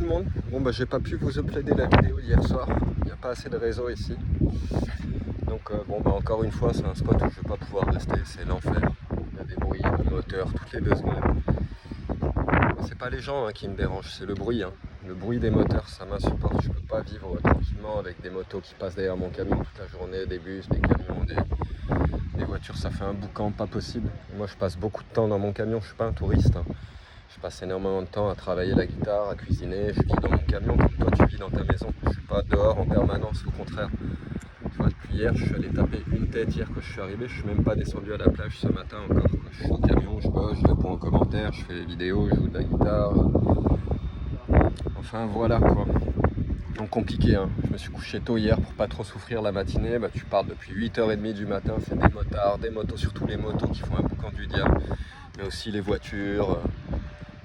le monde. Bon bah j'ai pas pu vous uploader la vidéo d'hier soir, il n'y a pas assez de réseau ici. Donc bon bah encore une fois c'est un spot où je vais pas pouvoir rester, c'est l'enfer. Il y a des bruits de moteurs toutes les 2 secondes. C'est pas les gens qui me dérangent, c'est le bruit. Le bruit des moteurs, ça m'insupporte. Je peux pas vivre tranquillement avec des motos qui passent derrière mon camion toute la journée, des bus, des camions, des voitures, ça fait un boucan pas possible. Moi je passe beaucoup de temps dans mon camion, je suis pas un touriste. Je passe énormément de temps à travailler la guitare, à cuisiner, je vis dans mon camion comme toi tu vis dans ta maison. Je suis pas dehors en permanence, au contraire. Tu vois, depuis hier, je suis allé taper une tête hier quand je suis arrivé, je suis même pas descendu à la plage ce matin encore. Je suis au camion, je bosse, je réponds aux commentaires, je fais des vidéos, je joue de la guitare. Enfin voilà quoi. Donc compliqué, je me suis couché tôt hier pour pas trop souffrir la matinée. Bah, tu parles depuis 8h30 du matin, c'est des motards, des motos, surtout les motos qui font un boucan du diable, mais aussi les voitures.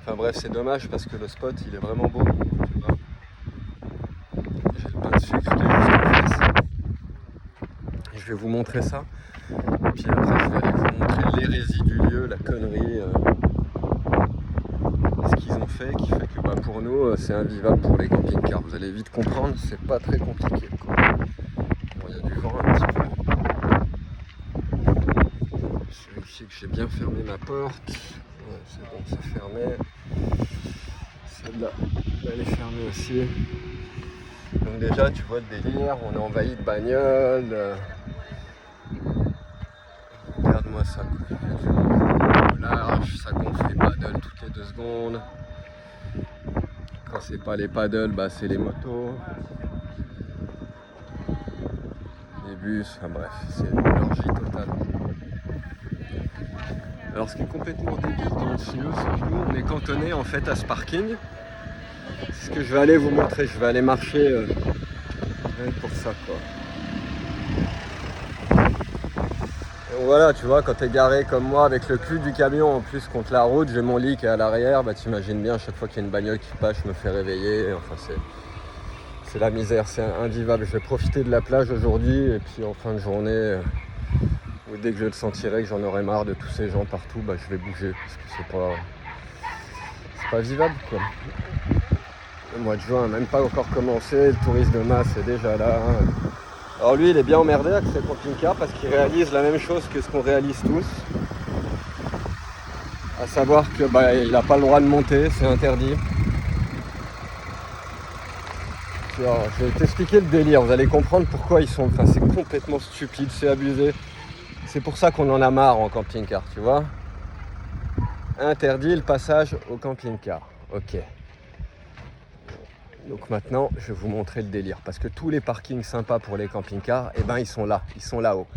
Enfin bref, c'est dommage parce que le spot il est vraiment beau. Tu vois. J'ai le pain de sucre qui est juste en face. Je vais vous montrer ça. Puis après je vais aller vous montrer l'hérésie du lieu, la connerie. Ce qu'ils ont fait qui fait que bah, pour nous c'est invivable pour les camping-cars. Vous allez vite comprendre, c'est pas très compliqué quoi. Bon, il y a du vent un petit peu. Je vérifie que j'ai bien fermé ma porte. Ouais, c'est bon, ça fermait. Celle-là, elle est fermée aussi. Donc déjà, tu vois le délire, on est envahi de bagnoles. Regarde-moi ça, quoi. Large, ça gonfle les paddles toutes les 2 secondes. Quand c'est pas les paddles, bah c'est les motos. Les bus, enfin bref, c'est une orgie totale. Alors ce qui est complètement débile dans le studio, c'est que nous on est cantonné en fait à ce parking. C'est ce que je vais aller vous montrer, je vais aller marcher rien que pour ça quoi. Donc voilà, tu vois, quand t'es garé comme moi avec le cul du camion en plus contre la route, j'ai mon lit qui est à l'arrière, bah t'imagines bien, chaque fois qu'il y a une bagnole qui passe, je me fais réveiller, enfin c'est la misère, c'est invivable. Je vais profiter de la plage aujourd'hui et puis en fin de journée, ou dès que je le sentirai que j'en aurai marre de tous ces gens partout, bah je vais bouger parce que c'est pas vivable quoi. Le mois de juin n'a même pas encore commencé, le tourisme de masse est déjà là. Alors lui il est bien emmerdé avec ses camping-cars parce qu'il réalise la même chose que ce qu'on réalise tous. À savoir que bah, il n'a pas le droit de monter, c'est interdit. Alors, je vais t'expliquer le délire, vous allez comprendre pourquoi ils sont. Enfin c'est complètement stupide, c'est abusé. C'est pour ça qu'on en a marre en camping-car, tu vois. Interdit le passage au camping-car. Ok. Donc maintenant, je vais vous montrer le délire. Parce que tous les parkings sympas pour les camping-cars, eh ben ils sont là, ils sont là-haut.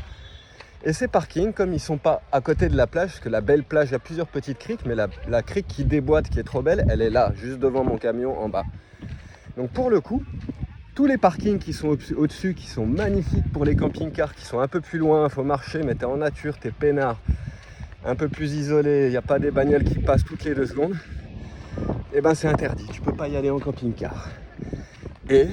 Et ces parkings, comme ils sont pas à côté de la plage, parce que la belle plage, il y a plusieurs petites criques, mais la crique qui déboîte, qui est trop belle, elle est là, juste devant mon camion en bas. Donc pour le coup, tous les parkings qui sont au-dessus, qui sont magnifiques pour les camping-cars, qui sont un peu plus loin, il faut marcher, mais t'es en nature, t'es peinard, un peu plus isolé, il n'y a pas des bagnoles qui passent toutes les 2 secondes, et ben c'est interdit, tu peux pas y aller en camping-car. Et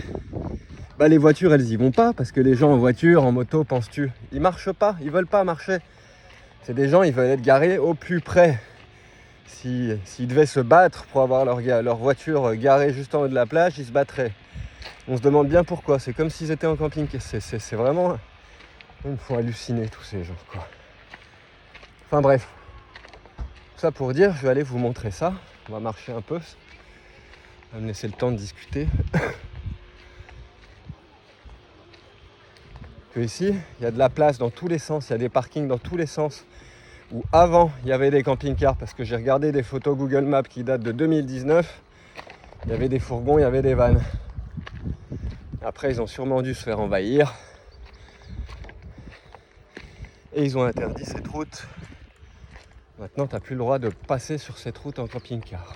bah les voitures elles y vont pas, parce que les gens en voiture, en moto, penses-tu, ils marchent pas, ils veulent pas marcher. C'est des gens, ils veulent être garés au plus près. S'ils devaient se battre pour avoir leur voiture garée juste en haut de la plage, ils se battraient. On se demande bien pourquoi, c'est comme s'ils étaient en camping, c'est vraiment... Il me faut halluciner tous ces gens quoi. Enfin bref, tout ça pour dire, je vais aller vous montrer ça. On va marcher un peu, ça va me laisser le temps de discuter. Que ici, il y a de la place dans tous les sens, il y a des parkings dans tous les sens. Où avant, il y avait des camping-cars, parce que j'ai regardé des photos Google Maps qui datent de 2019. Il y avait des fourgons, il y avait des vannes. Après, ils ont sûrement dû se faire envahir. Et ils ont interdit cette route. Maintenant, tu n'as plus le droit de passer sur cette route en camping-car.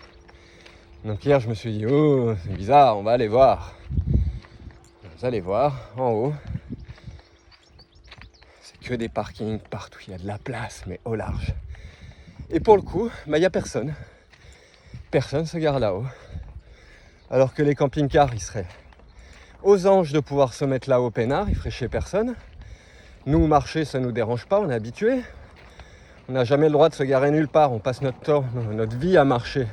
Donc hier, je me suis dit, oh, c'est bizarre, on va aller voir. Vous allez voir, en haut, c'est que des parkings partout. Il y a de la place, mais au large. Et pour le coup, il n'y a personne. Personne se gare là-haut. Alors que les camping-cars, ils seraient aux anges de pouvoir se mettre là-haut peinard, ils feraient chez personne. Nous, marcher, ça ne nous dérange pas, on est habitués. On n'a jamais le droit de se garer nulle part, on passe notre temps, notre vie à marcher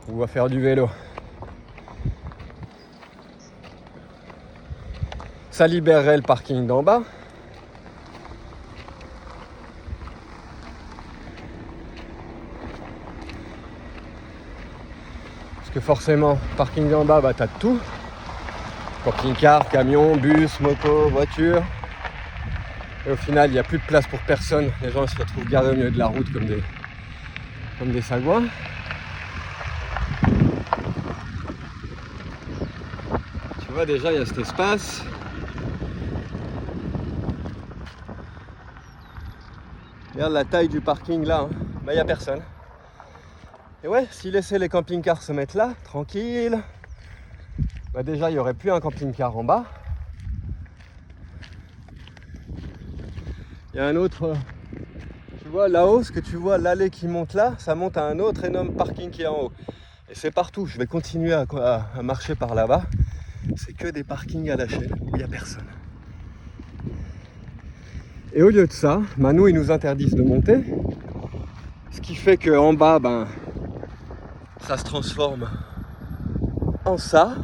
ou à faire du vélo. Ça libérerait le parking d'en bas. Parce que forcément, parking d'en bas, bah t'as de tout. Camping-car, camion, bus, moto, voiture. Et au final, il n'y a plus de place pour personne. Les gens se retrouvent garés au milieu de la route comme des sagouins. Tu vois, déjà, il y a cet espace. Regarde la taille du parking là. Bah, il n'y a personne. Et ouais, s'ils laissaient les camping-cars se mettre là, tranquille, bah déjà, il n'y aurait plus un camping-car en bas. Il y a un autre, tu vois là-haut, ce que tu vois, l'allée qui monte là, ça monte à un autre énorme parking qui est en haut. Et c'est partout, je vais continuer à marcher par là-bas. C'est que des parkings à la chaîne où il n'y a personne. Et au lieu de ça, bah nous, ils nous interdisent de monter. Ce qui fait qu'en bas, ben, ça se transforme en ça.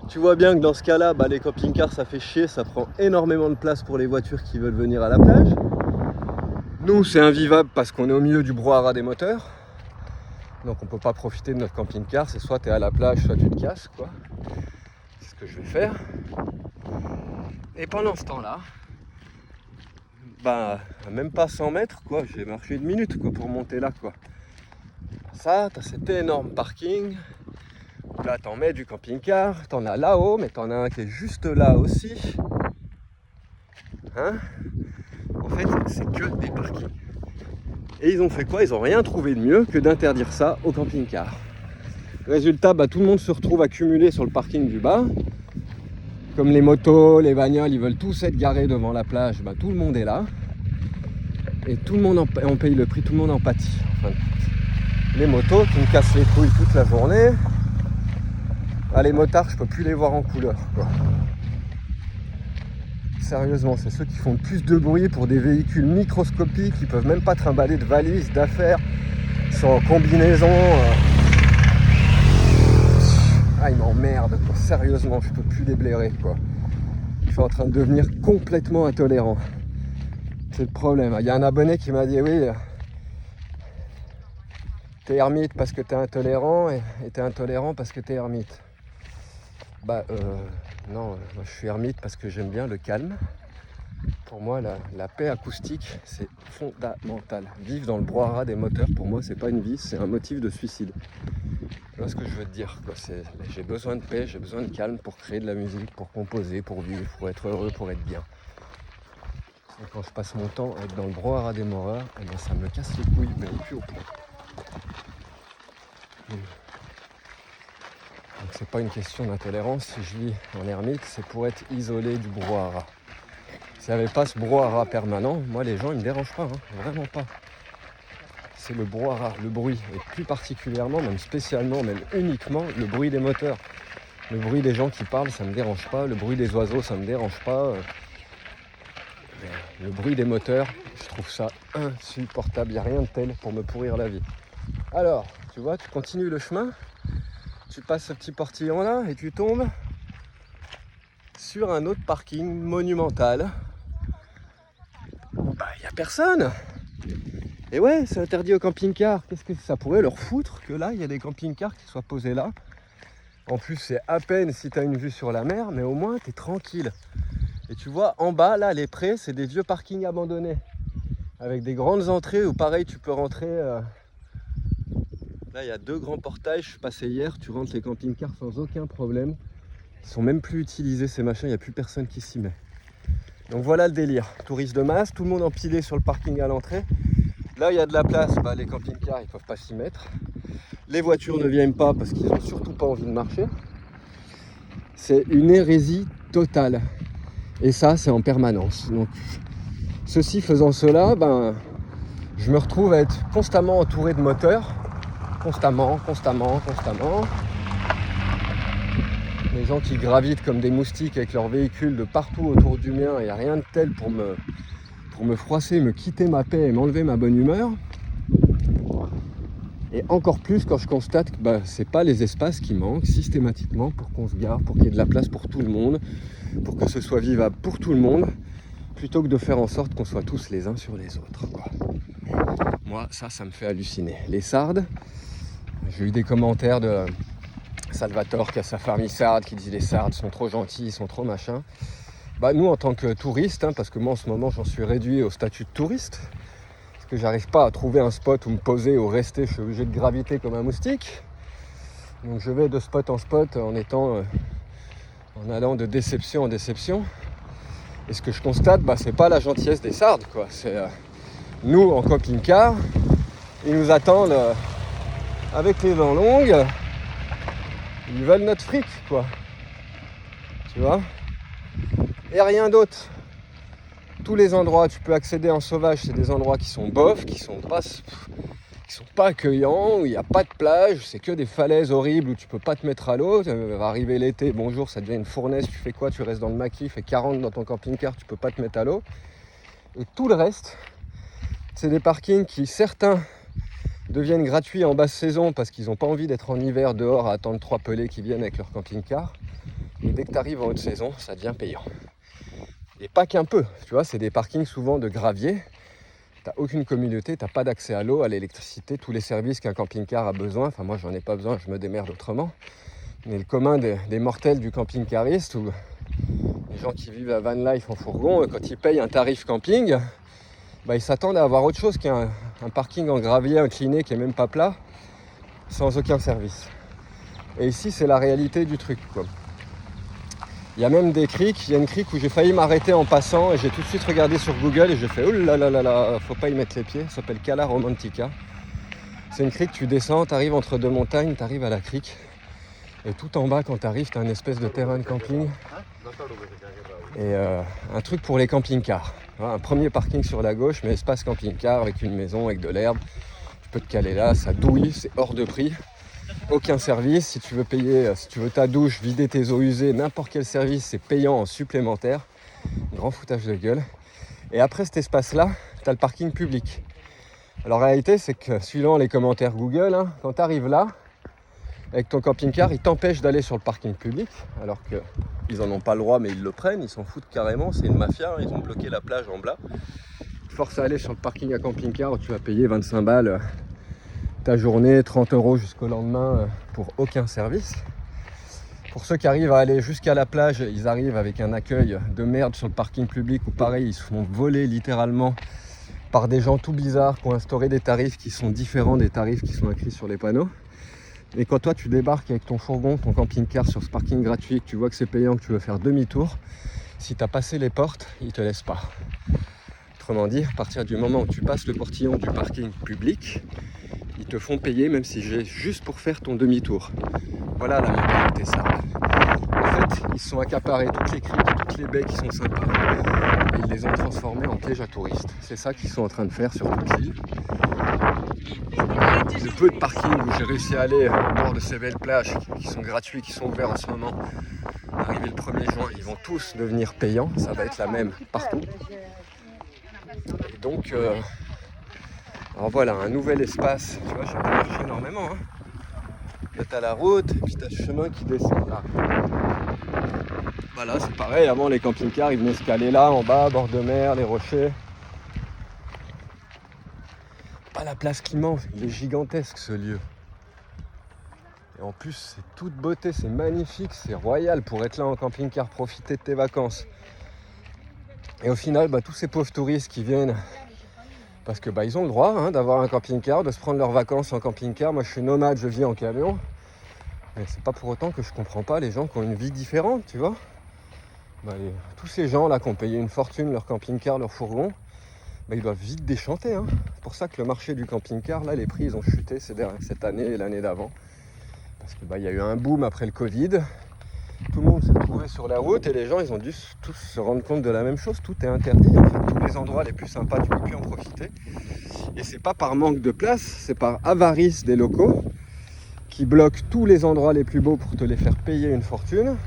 Tu vois bien que dans ce cas-là, bah, les camping-cars, ça fait chier, ça prend énormément de place pour les voitures qui veulent venir à la plage. Nous, c'est invivable parce qu'on est au milieu du brouhaha des moteurs. Donc on ne peut pas profiter de notre camping-car, c'est soit tu es à la plage, soit tu te casses, quoi. C'est ce que je vais faire. Et pendant ce temps-là, bah, même pas 100 mètres, quoi, j'ai marché 1 minute, quoi, pour monter là, quoi. Ça, tu as cet énorme parking. Là, t'en mets du camping-car, t'en as là-haut, mais t'en as un qui est juste là aussi. Hein? En fait, c'est que des parkings. Et ils ont fait quoi? Ils n'ont rien trouvé de mieux que d'interdire ça au camping-car. Résultat, bah, tout le monde se retrouve accumulé sur le parking du bas. Comme les motos, les bagnoles, ils veulent tous être garés devant la plage, bah, tout le monde est là. Et tout le monde en paye le prix, tout le monde en pâtit. Enfin, les motos qui me cassent les couilles toute la journée. Ah, les motards, je peux plus les voir en couleur, quoi. Sérieusement, c'est ceux qui font le plus de bruit pour des véhicules microscopiques, qui peuvent même pas trimballer de valises, d'affaires, sans combinaison. Ah, ils m'emmerdent, quoi. Sérieusement, je peux plus les blairer, quoi. Je suis en train de devenir complètement intolérant. C'est le problème. Il y a un abonné qui m'a dit oui, t'es ermite parce que t'es intolérant et t'es intolérant parce que t'es ermite. Bah non, moi je suis ermite parce que j'aime bien le calme. Pour moi, la paix acoustique, c'est fondamental. Vivre dans le brouhaha des moteurs, pour moi, c'est pas une vie, c'est un motif de suicide. Tu vois ce que je veux te dire, quoi. J'ai besoin de paix, j'ai besoin de calme pour créer de la musique, pour composer, pour vivre, pour être heureux, pour être bien. Et quand je passe mon temps à être dans le brouhaha des moteurs, eh ben, ça me casse les couilles, mais au plus haut point. Donc c'est pas une question d'intolérance, si je vis en ermite, c'est pour être isolé du brouhaha. S'il n'y avait pas ce brouhaha permanent, moi les gens ils me dérangent pas, hein, vraiment pas. C'est le brouhaha, le bruit, et plus particulièrement, même spécialement, même uniquement, le bruit des moteurs. Le bruit des gens qui parlent, ça me dérange pas, le bruit des oiseaux, ça me dérange pas. Le bruit des moteurs, je trouve ça insupportable, il n'y a rien de tel pour me pourrir la vie. Alors, tu vois, tu continues le chemin, tu passes ce petit portillon là et tu tombes sur un autre parking monumental. Bah, il n'y a personne. Et ouais, c'est interdit aux camping-cars. Qu'est-ce que ça pourrait leur foutre que là, il y a des camping-cars qui soient posés là? En plus, c'est à peine si tu as une vue sur la mer, mais au moins, tu es tranquille. Et tu vois, en bas, là, les prés, c'est des vieux parkings abandonnés. Avec des grandes entrées où, pareil, tu peux rentrer... Là, il y a 2 grands portails. Je suis passé hier, tu rentres les camping-cars sans aucun problème. Ils sont même plus utilisés, ces machins. Il n'y a plus personne qui s'y met. Donc voilà le délire. Touristes de masse, tout le monde empilé sur le parking à l'entrée. Là, il y a de la place. Bah, les camping-cars, ils ne peuvent pas s'y mettre. Les voitures ne viennent pas parce qu'ils n'ont surtout pas envie de marcher. C'est une hérésie totale. Et ça, c'est en permanence. Donc, ceci faisant cela, ben, je me retrouve à être constamment entouré de moteurs. Constamment. Les gens qui gravitent comme des moustiques avec leurs véhicules de partout autour du mien. Il n'y a rien de tel pour me froisser, me quitter ma paix et m'enlever ma bonne humeur. Et encore plus quand je constate que c'est pas les espaces qui manquent systématiquement pour qu'on se gare, pour qu'il y ait de la place pour tout le monde, pour que ce soit vivable pour tout le monde, plutôt que de faire en sorte qu'on soit tous les uns sur les autres, quoi. Moi, ça me fait halluciner. Les Sardes, j'ai eu des commentaires de Salvatore qui a sa famille sarde, qui dit les Sardes sont trop gentils, ils sont trop machin. Nous, en tant que touristes, parce que moi en ce moment j'en suis réduit au statut de touriste, parce que j'arrive pas à trouver un spot où me poser ou rester, je suis obligé de graviter comme un moustique. Donc je vais de spot en spot en allant de déception en déception. Et ce que je constate, c'est pas la gentillesse des Sardes, quoi. C'est nous en camping-car, ils nous attendent avec les dents longues, ils veulent notre fric, quoi. Tu vois ? Et rien d'autre. Tous les endroits où tu peux accéder en sauvage, c'est des endroits qui sont bofs, qui sont pas accueillants, où il n'y a pas de plage, c'est que des falaises horribles où tu peux pas te mettre à l'eau. Va arriver l'été, bonjour, ça devient une fournaise, tu fais quoi? Tu restes dans le maquis, il fait 40 dans ton camping-car, tu peux pas te mettre à l'eau. Et tout le reste, c'est des parkings qui, certains, deviennent gratuits en basse saison parce qu'ils n'ont pas envie d'être en hiver dehors à attendre 3 pelés qui viennent avec leur camping-car. Et dès que tu arrives en haute saison, ça devient payant. Et pas qu'un peu, tu vois, c'est des parkings souvent de gravier. T'as aucune communauté, t'as pas d'accès à l'eau, à l'électricité, tous les services qu'un camping-car a besoin. Enfin, moi, j'en ai pas besoin, je me démerde autrement. Mais le commun des mortels du camping-cariste ou les gens qui vivent à van life en fourgon, quand ils payent un tarif camping, ils s'attendent à avoir autre chose qu'un parking en gravier incliné qui est même pas plat, sans aucun service. Et ici, c'est la réalité du truc, quoi. Il y a même des criques, il y a une crique où j'ai failli m'arrêter en passant et j'ai tout de suite regardé sur Google et j'ai fait oh là là là là, faut pas y mettre les pieds, ça s'appelle Cala Romantica. C'est une crique, tu descends, tu arrives entre deux montagnes, tu arrives à la crique et tout en bas quand tu arrives, tu as un espèce de terrain de camping et un truc pour les camping-cars. Un premier parking sur la gauche, mais espace camping-car avec une maison, avec de l'herbe. Tu peux te caler là, ça douille, c'est hors de prix. Aucun service, si tu veux payer, si tu veux ta douche, vider tes eaux usées, n'importe quel service, c'est payant en supplémentaire. Grand foutage de gueule. Et après cet espace-là, tu as le parking public. Alors la réalité, c'est que suivant les commentaires Google, quand tu arrives là, avec ton camping-car, ils t'empêchent d'aller sur le parking public, alors qu'ils n'en ont pas le droit, mais ils le prennent, ils s'en foutent carrément, c'est une mafia, ils ont bloqué la plage en bas. Ils forcent à aller sur le parking à camping-car où tu vas payer 25 balles ta journée, 30 € jusqu'au lendemain pour aucun service. Pour ceux qui arrivent à aller jusqu'à la plage, ils arrivent avec un accueil de merde sur le parking public où pareil, ils se font voler littéralement par des gens tout bizarres qui ont instauré des tarifs qui sont différents des tarifs qui sont écrits sur les panneaux. Et quand toi tu débarques avec ton fourgon, ton camping-car sur ce parking gratuit, que tu vois que c'est payant, que tu veux faire demi-tour, si tu as passé les portes, ils ne te laissent pas. Autrement dit, à partir du moment où tu passes le portillon du parking public, ils te font payer même si j'ai juste pour faire ton demi-tour. Voilà la mentalité sarde. En fait, ils se sont accaparés toutes les criques, toutes les baies qui sont sympas. Et ils les ont transformées en pièges à touristes. C'est ça qu'ils sont en train de faire sur toute l'île. Le peu de parking où j'ai réussi à aller au bord de ces belles plages qui sont gratuits, qui sont ouverts en ce moment, arrivé le 1er juin, ils vont tous devenir payants. Ça va être la même partout. Et donc, alors voilà, un nouvel espace. Tu vois, j'ai pas marché énormément. Là, t'as la route et puis t'as le chemin qui descend là. Voilà, c'est pareil. Avant, les camping-cars, ils venaient se caler là, en bas, bord de mer, les rochers. Pas la place qui manque. Il est gigantesque ce lieu. Et en plus, c'est toute beauté, c'est magnifique, c'est royal pour être là en camping-car, profiter de tes vacances. Et au final, tous ces pauvres touristes qui viennent parce que ils ont le droit d'avoir un camping-car, de se prendre leurs vacances en camping-car. Moi je suis nomade, je vis en camion. Mais c'est pas pour autant que je comprends pas les gens qui ont une vie différente, tu vois. Tous ces gens là qui ont payé une fortune leur camping-car, leur fourgon, ils doivent vite déchanter. C'est pour ça que le marché du camping-car, là les prix ils ont chuté cette année et l'année d'avant. Parce que y a eu un boom après le Covid. Tout le monde s'est retrouvé sur la route et les gens ils ont dû tous se rendre compte de la même chose. Tout est interdit en fait. Tous les endroits les plus sympas tu peux plus en profiter. Et c'est pas par manque de place, c'est par avarice des locaux qui bloquent tous les endroits les plus beaux pour te les faire payer une fortune.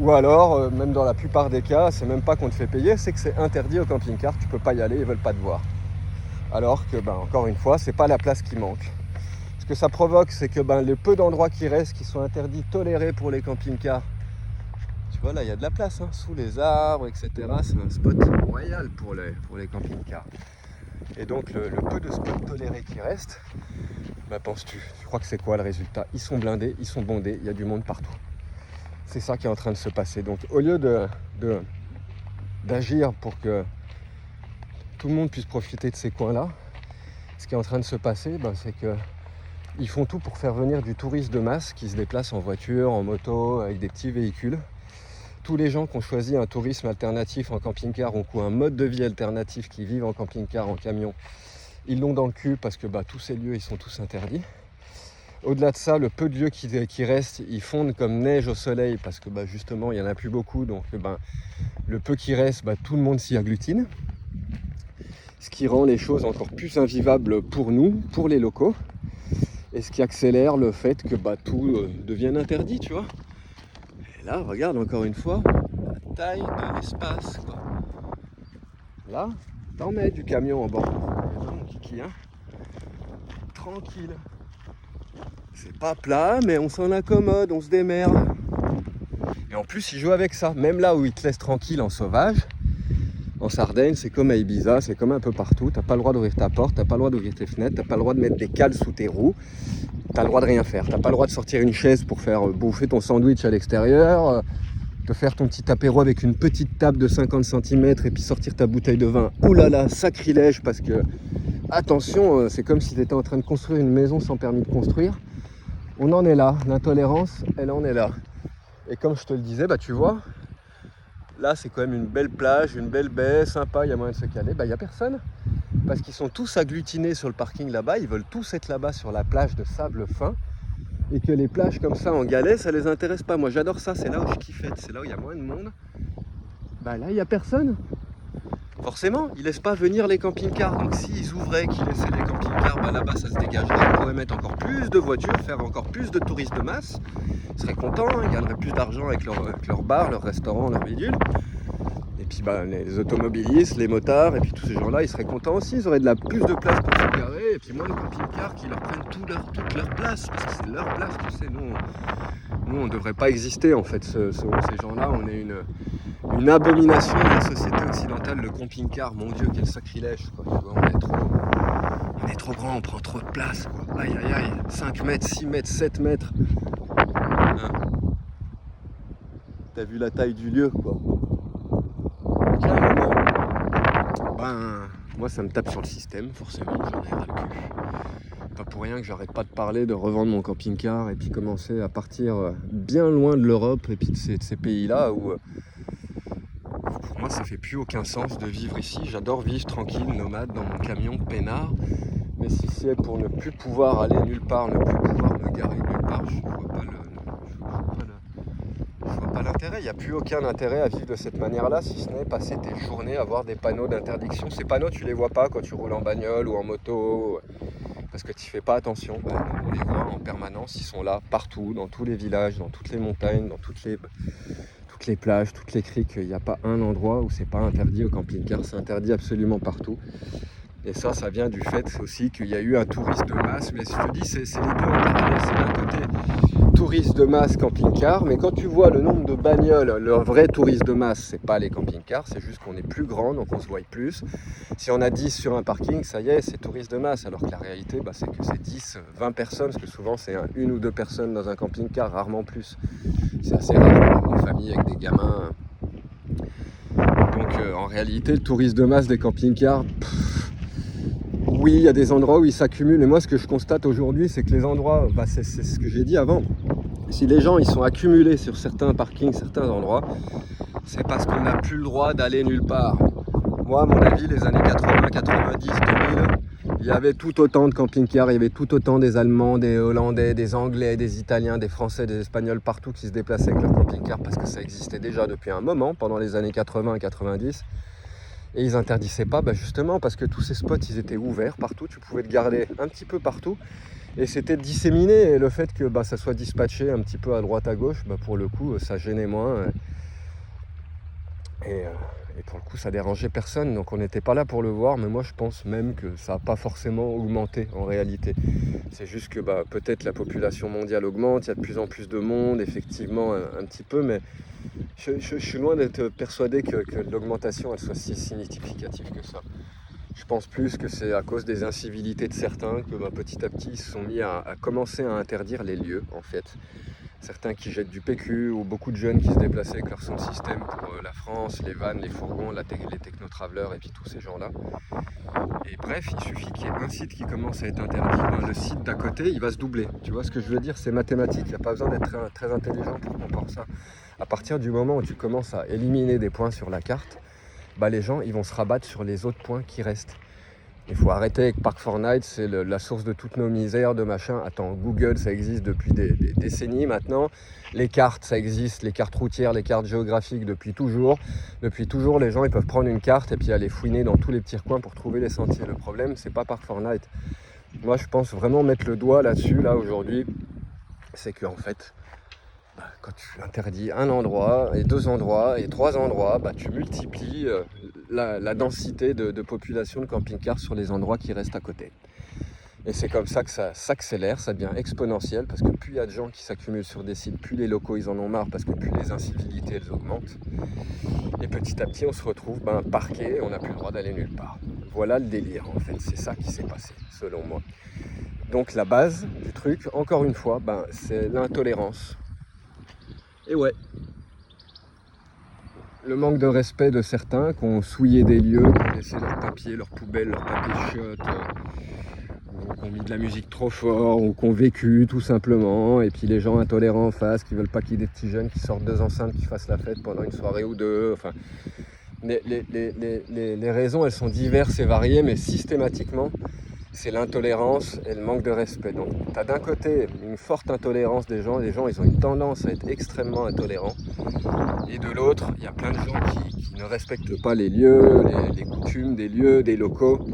Ou alors, même dans la plupart des cas, c'est même pas qu'on te fait payer, c'est que c'est interdit au camping-car, tu peux pas y aller, ils veulent pas te voir. Alors que encore une fois, c'est pas la place qui manque. Ce que ça provoque, c'est que les peu d'endroits qui restent, qui sont interdits, tolérés pour les camping-cars, tu vois, là, il y a de la place, hein, sous les arbres, etc. C'est un spot royal pour les camping-cars. Et donc, le peu de spots tolérés qui restent, penses-tu crois que c'est quoi le résultat? Ils sont blindés, ils sont bondés, il y a du monde partout. C'est ça qui est en train de se passer. Donc, au lieu d'agir pour que tout le monde puisse profiter de ces coins-là, ce qui est en train de se passer, c'est que ils font tout pour faire venir du tourisme de masse qui se déplace en voiture, en moto, avec des petits véhicules. Tous les gens qui ont choisi un tourisme alternatif en camping-car ou un mode de vie alternatif, qui vivent en camping-car, en camion, ils l'ont dans le cul parce que tous ces lieux, ils sont tous interdits. Au-delà de ça, le peu de lieux qui restent, ils fondent comme neige au soleil parce que justement, il n'y en a plus beaucoup. Donc le peu qui reste, tout le monde s'y agglutine. Ce qui rend les choses encore plus invivables pour nous, pour les locaux. Et ce qui accélère le fait que tout devienne interdit, tu vois. Et là, regarde encore une fois la taille de l'espace, quoi. Là, t'en mets du camion en bord. Mon kiki, hein. Tranquille. C'est pas plat, mais on s'en accommode, on se démerde. Et en plus, ils jouent avec ça. Même là où ils te laissent tranquille en sauvage, en Sardaigne, c'est comme à Ibiza, c'est comme un peu partout. T'as pas le droit d'ouvrir ta porte, t'as pas le droit d'ouvrir tes fenêtres, t'as pas le droit de mettre des cales sous tes roues. T'as le droit de rien faire. T'as pas le droit de sortir une chaise pour faire bouffer ton sandwich à l'extérieur, de faire ton petit apéro avec une petite table de 50 cm et puis sortir ta bouteille de vin. Ouh là là, sacrilège, parce que, attention, c'est comme si tu étais en train de construire une maison sans permis de construire. On en est là, l'intolérance, elle en est là. Et comme je te le disais, tu vois, là c'est quand même une belle plage, une belle baie, sympa, il y a moyen de se caler. Il n'y a personne, parce qu'ils sont tous agglutinés sur le parking là-bas, ils veulent tous être là-bas sur la plage de sable fin. Et que les plages comme ça en galets, ça les intéresse pas. Moi j'adore ça, c'est là où je kiffe, c'est là où il y a moins de monde. Là il n'y a personne. Forcément, ils laissent pas venir les camping-cars. Donc s'ils ouvraient, qu'ils laissaient les camping-cars, là-bas ça se dégagerait. Ils pourraient mettre encore plus de voitures, faire encore plus de touristes de masse. Ils seraient contents, ils gagneraient plus d'argent avec leur bar, leur restaurant, leur bidule. Et puis les automobilistes, les motards, et puis tous ces gens-là, ils seraient contents aussi. Ils auraient plus de place pour se garer. Et puis moins de camping-cars qui leur prennent toute leur place. Parce que c'est leur place, tu sais. Nous on ne devrait pas exister en fait, selon ces gens-là. On est une abomination de la société occidentale, le camping-car. Mon Dieu, quel sacrilège, quoi. On est trop grand, on prend trop de place, quoi. Aïe aïe aïe, 5 mètres, 6 mètres, 7 mètres. Hein. T'as vu la taille du lieu, quoi. Donc, à un moment, moi ça me tape sur le système, forcément, j'en ai ras le cul. Pas pour rien que j'arrête pas de parler de revendre mon camping-car et puis commencer à partir bien loin de l'Europe et puis de ces pays-là où pour moi ça fait plus aucun sens de vivre ici. J'adore vivre tranquille, nomade, dans mon camion peinard. Mais si c'est pour ne plus pouvoir aller nulle part, ne plus pouvoir me garer nulle part, je vois pas l'intérêt. Il n'y a plus aucun intérêt à vivre de cette manière-là, si ce n'est passer tes journées à voir des panneaux d'interdiction. Ces panneaux, tu les vois pas quand tu roules en bagnole ou en moto, parce que tu fais pas attention. On les voit en permanence, ils sont là partout, dans tous les villages, dans toutes les montagnes, dans toutes les plages, toutes les criques. Il n'y a pas un endroit où c'est pas interdit au camping-car, c'est interdit absolument partout. Et ça vient du fait aussi qu'il y a eu un tourisme de masse. Mais je te dis, c'est les deux en parallèle. C'est d'un côté tourisme de masse, camping-car. Mais quand tu vois le nombre de bagnoles, le vrai tourisme de masse, c'est pas les camping-cars. C'est juste qu'on est plus grand, donc on se voit plus. Si on a 10 sur un parking, ça y est, c'est tourisme de masse. Alors que la réalité, c'est que c'est 10, 20 personnes. Parce que souvent, c'est une ou deux personnes dans un camping-car, rarement plus. C'est assez rare pour une famille avec des gamins. Donc en réalité, le tourisme de masse des camping-cars... Oui, il y a des endroits où ils s'accumulent. Et moi, ce que je constate aujourd'hui, c'est que les endroits, c'est ce que j'ai dit avant. Si les gens ils sont accumulés sur certains parkings, certains endroits, c'est parce qu'on n'a plus le droit d'aller nulle part. Moi, à mon avis, les années 80, 90, 2000, il y avait tout autant de camping-cars, il y avait tout autant des Allemands, des Hollandais, des Anglais, des Italiens, des Français, des Espagnols, partout qui se déplaçaient avec leur camping-car parce que ça existait déjà depuis un moment, pendant les années 80 et 90. Et ils interdissaient pas, justement parce que tous ces spots ils étaient ouverts partout, tu pouvais te garder un petit peu partout et c'était disséminé, et le fait que ça soit dispatché un petit peu à droite à gauche, pour le coup ça gênait moins et Et pour le coup, ça dérangeait personne, donc on n'était pas là pour le voir, mais moi je pense même que ça n'a pas forcément augmenté en réalité. C'est juste que peut-être la population mondiale augmente, il y a de plus en plus de monde, effectivement un petit peu, mais je suis loin d'être persuadé que l'augmentation elle soit si significative que ça. Je pense plus que c'est à cause des incivilités de certains que petit à petit ils se sont mis à commencer à interdire les lieux en fait. Certains qui jettent du PQ ou beaucoup de jeunes qui se déplaçaient avec leur son système pour la France, les vannes, les fourgons, les techno-travelers et puis tous ces gens-là. Et bref, il suffit qu'il y ait un site qui commence à être interdit, le site d'à côté, il va se doubler. Tu vois ce que je veux dire? C'est mathématique, il n'y a pas besoin d'être très intelligent pour comprendre ça. À partir du moment où tu commences à éliminer des points sur la carte, les gens ils vont se rabattre sur les autres points qui restent. Il faut arrêter avec Park4Night, c'est la source de toutes nos misères, de machin. Attends, Google, ça existe depuis des décennies maintenant. Les cartes, ça existe, les cartes routières, les cartes géographiques depuis toujours. Depuis toujours, les gens, ils peuvent prendre une carte et puis aller fouiner dans tous les petits recoins pour trouver les sentiers. Le problème, c'est pas Park4Night. Moi, je pense vraiment mettre le doigt là-dessus, là, aujourd'hui. C'est qu'en fait, quand tu interdis un endroit, et 2 endroits, et 3 endroits, tu multiplies la densité de population de camping-cars sur les endroits qui restent à côté. Et c'est comme ça que ça s'accélère, ça devient exponentiel, parce que plus il y a de gens qui s'accumulent sur des sites, plus les locaux ils en ont marre, parce que plus les incivilités elles augmentent. Et petit à petit on se retrouve parqué, on n'a plus le droit d'aller nulle part. Voilà le délire en fait, c'est ça qui s'est passé, selon moi. Donc la base du truc, encore une fois, c'est l'intolérance. Et ouais, le manque de respect de certains qui ont souillé des lieux, qui ont laissé leurs papiers, leurs poubelles, leurs papiers chiottes, ou qui ont mis de la musique trop fort, ou qui ont vécu tout simplement, et puis les gens intolérants en face, qui veulent pas qu'il y ait des petits jeunes qui sortent 2 enceintes, qui fassent la fête pendant une soirée ou deux, enfin... Les raisons, elles sont diverses et variées, mais systématiquement, c'est l'intolérance et le manque de respect. Donc, tu as d'un côté une forte intolérance des gens, ils ont une tendance à être extrêmement intolérants. Et de l'autre, il y a plein de gens qui ne respectent pas les lieux, les coutumes des lieux, des locaux,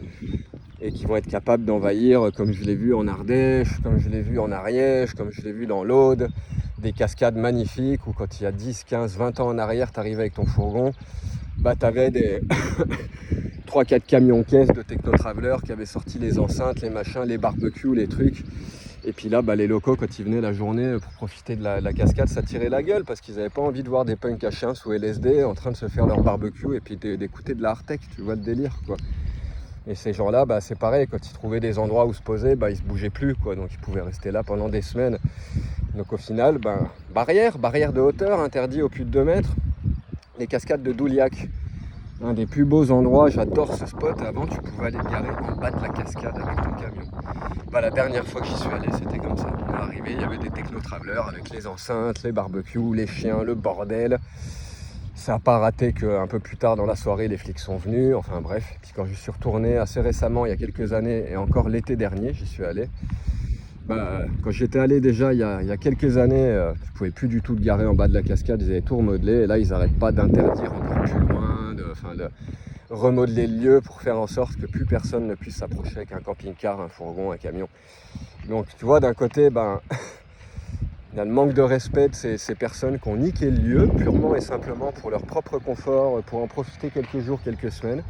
et qui vont être capables d'envahir, comme je l'ai vu en Ardèche, comme je l'ai vu en Ariège, comme je l'ai vu dans l'Aude, des cascades magnifiques où quand il y a 10, 15, 20 ans en arrière, tu arrivais avec ton fourgon, tu avais des 3-4 camions-caisses de techno-travelers qui avaient sorti les enceintes, les machins, les barbecues, les trucs. Et puis là, les locaux, quand ils venaient la journée pour profiter de la cascade, ça tirait la gueule parce qu'ils n'avaient pas envie de voir des punks à chiens sous LSD en train de se faire leur barbecue et puis d'écouter de la hard-tech, tu vois le délire, quoi. Et ces gens-là, c'est pareil, quand ils trouvaient des endroits où se poser, ils se bougeaient plus, quoi. Donc ils pouvaient rester là pendant des semaines. Donc au final, barrière de hauteur, interdit au plus de 2 mètres. Les cascades de Douliac, un des plus beaux endroits, j'adore ce spot. Avant, tu pouvais aller te garer en bas de la cascade avec ton camion. La dernière fois que j'y suis allé, c'était comme ça. On est arrivé, il y avait des techno-travelers avec les enceintes, les barbecues, les chiens, le bordel. Ça n'a pas raté qu'un peu plus tard dans la soirée, les flics sont venus. Enfin bref, puis quand je suis retourné assez récemment, il y a quelques années, et encore l'été dernier, j'y suis allé. Quand j'étais allé déjà il y a quelques années, je ne pouvais plus du tout te garer en bas de la cascade, ils avaient tout remodelé. Et là, ils n'arrêtent pas d'interdire encore plus loin, de remodeler le lieu pour faire en sorte que plus personne ne puisse s'approcher avec un camping-car, un fourgon, un camion. Donc tu vois, d'un côté, il y a le manque de respect de ces personnes qui ont niqué le lieu purement et simplement pour leur propre confort, pour en profiter quelques jours, quelques semaines.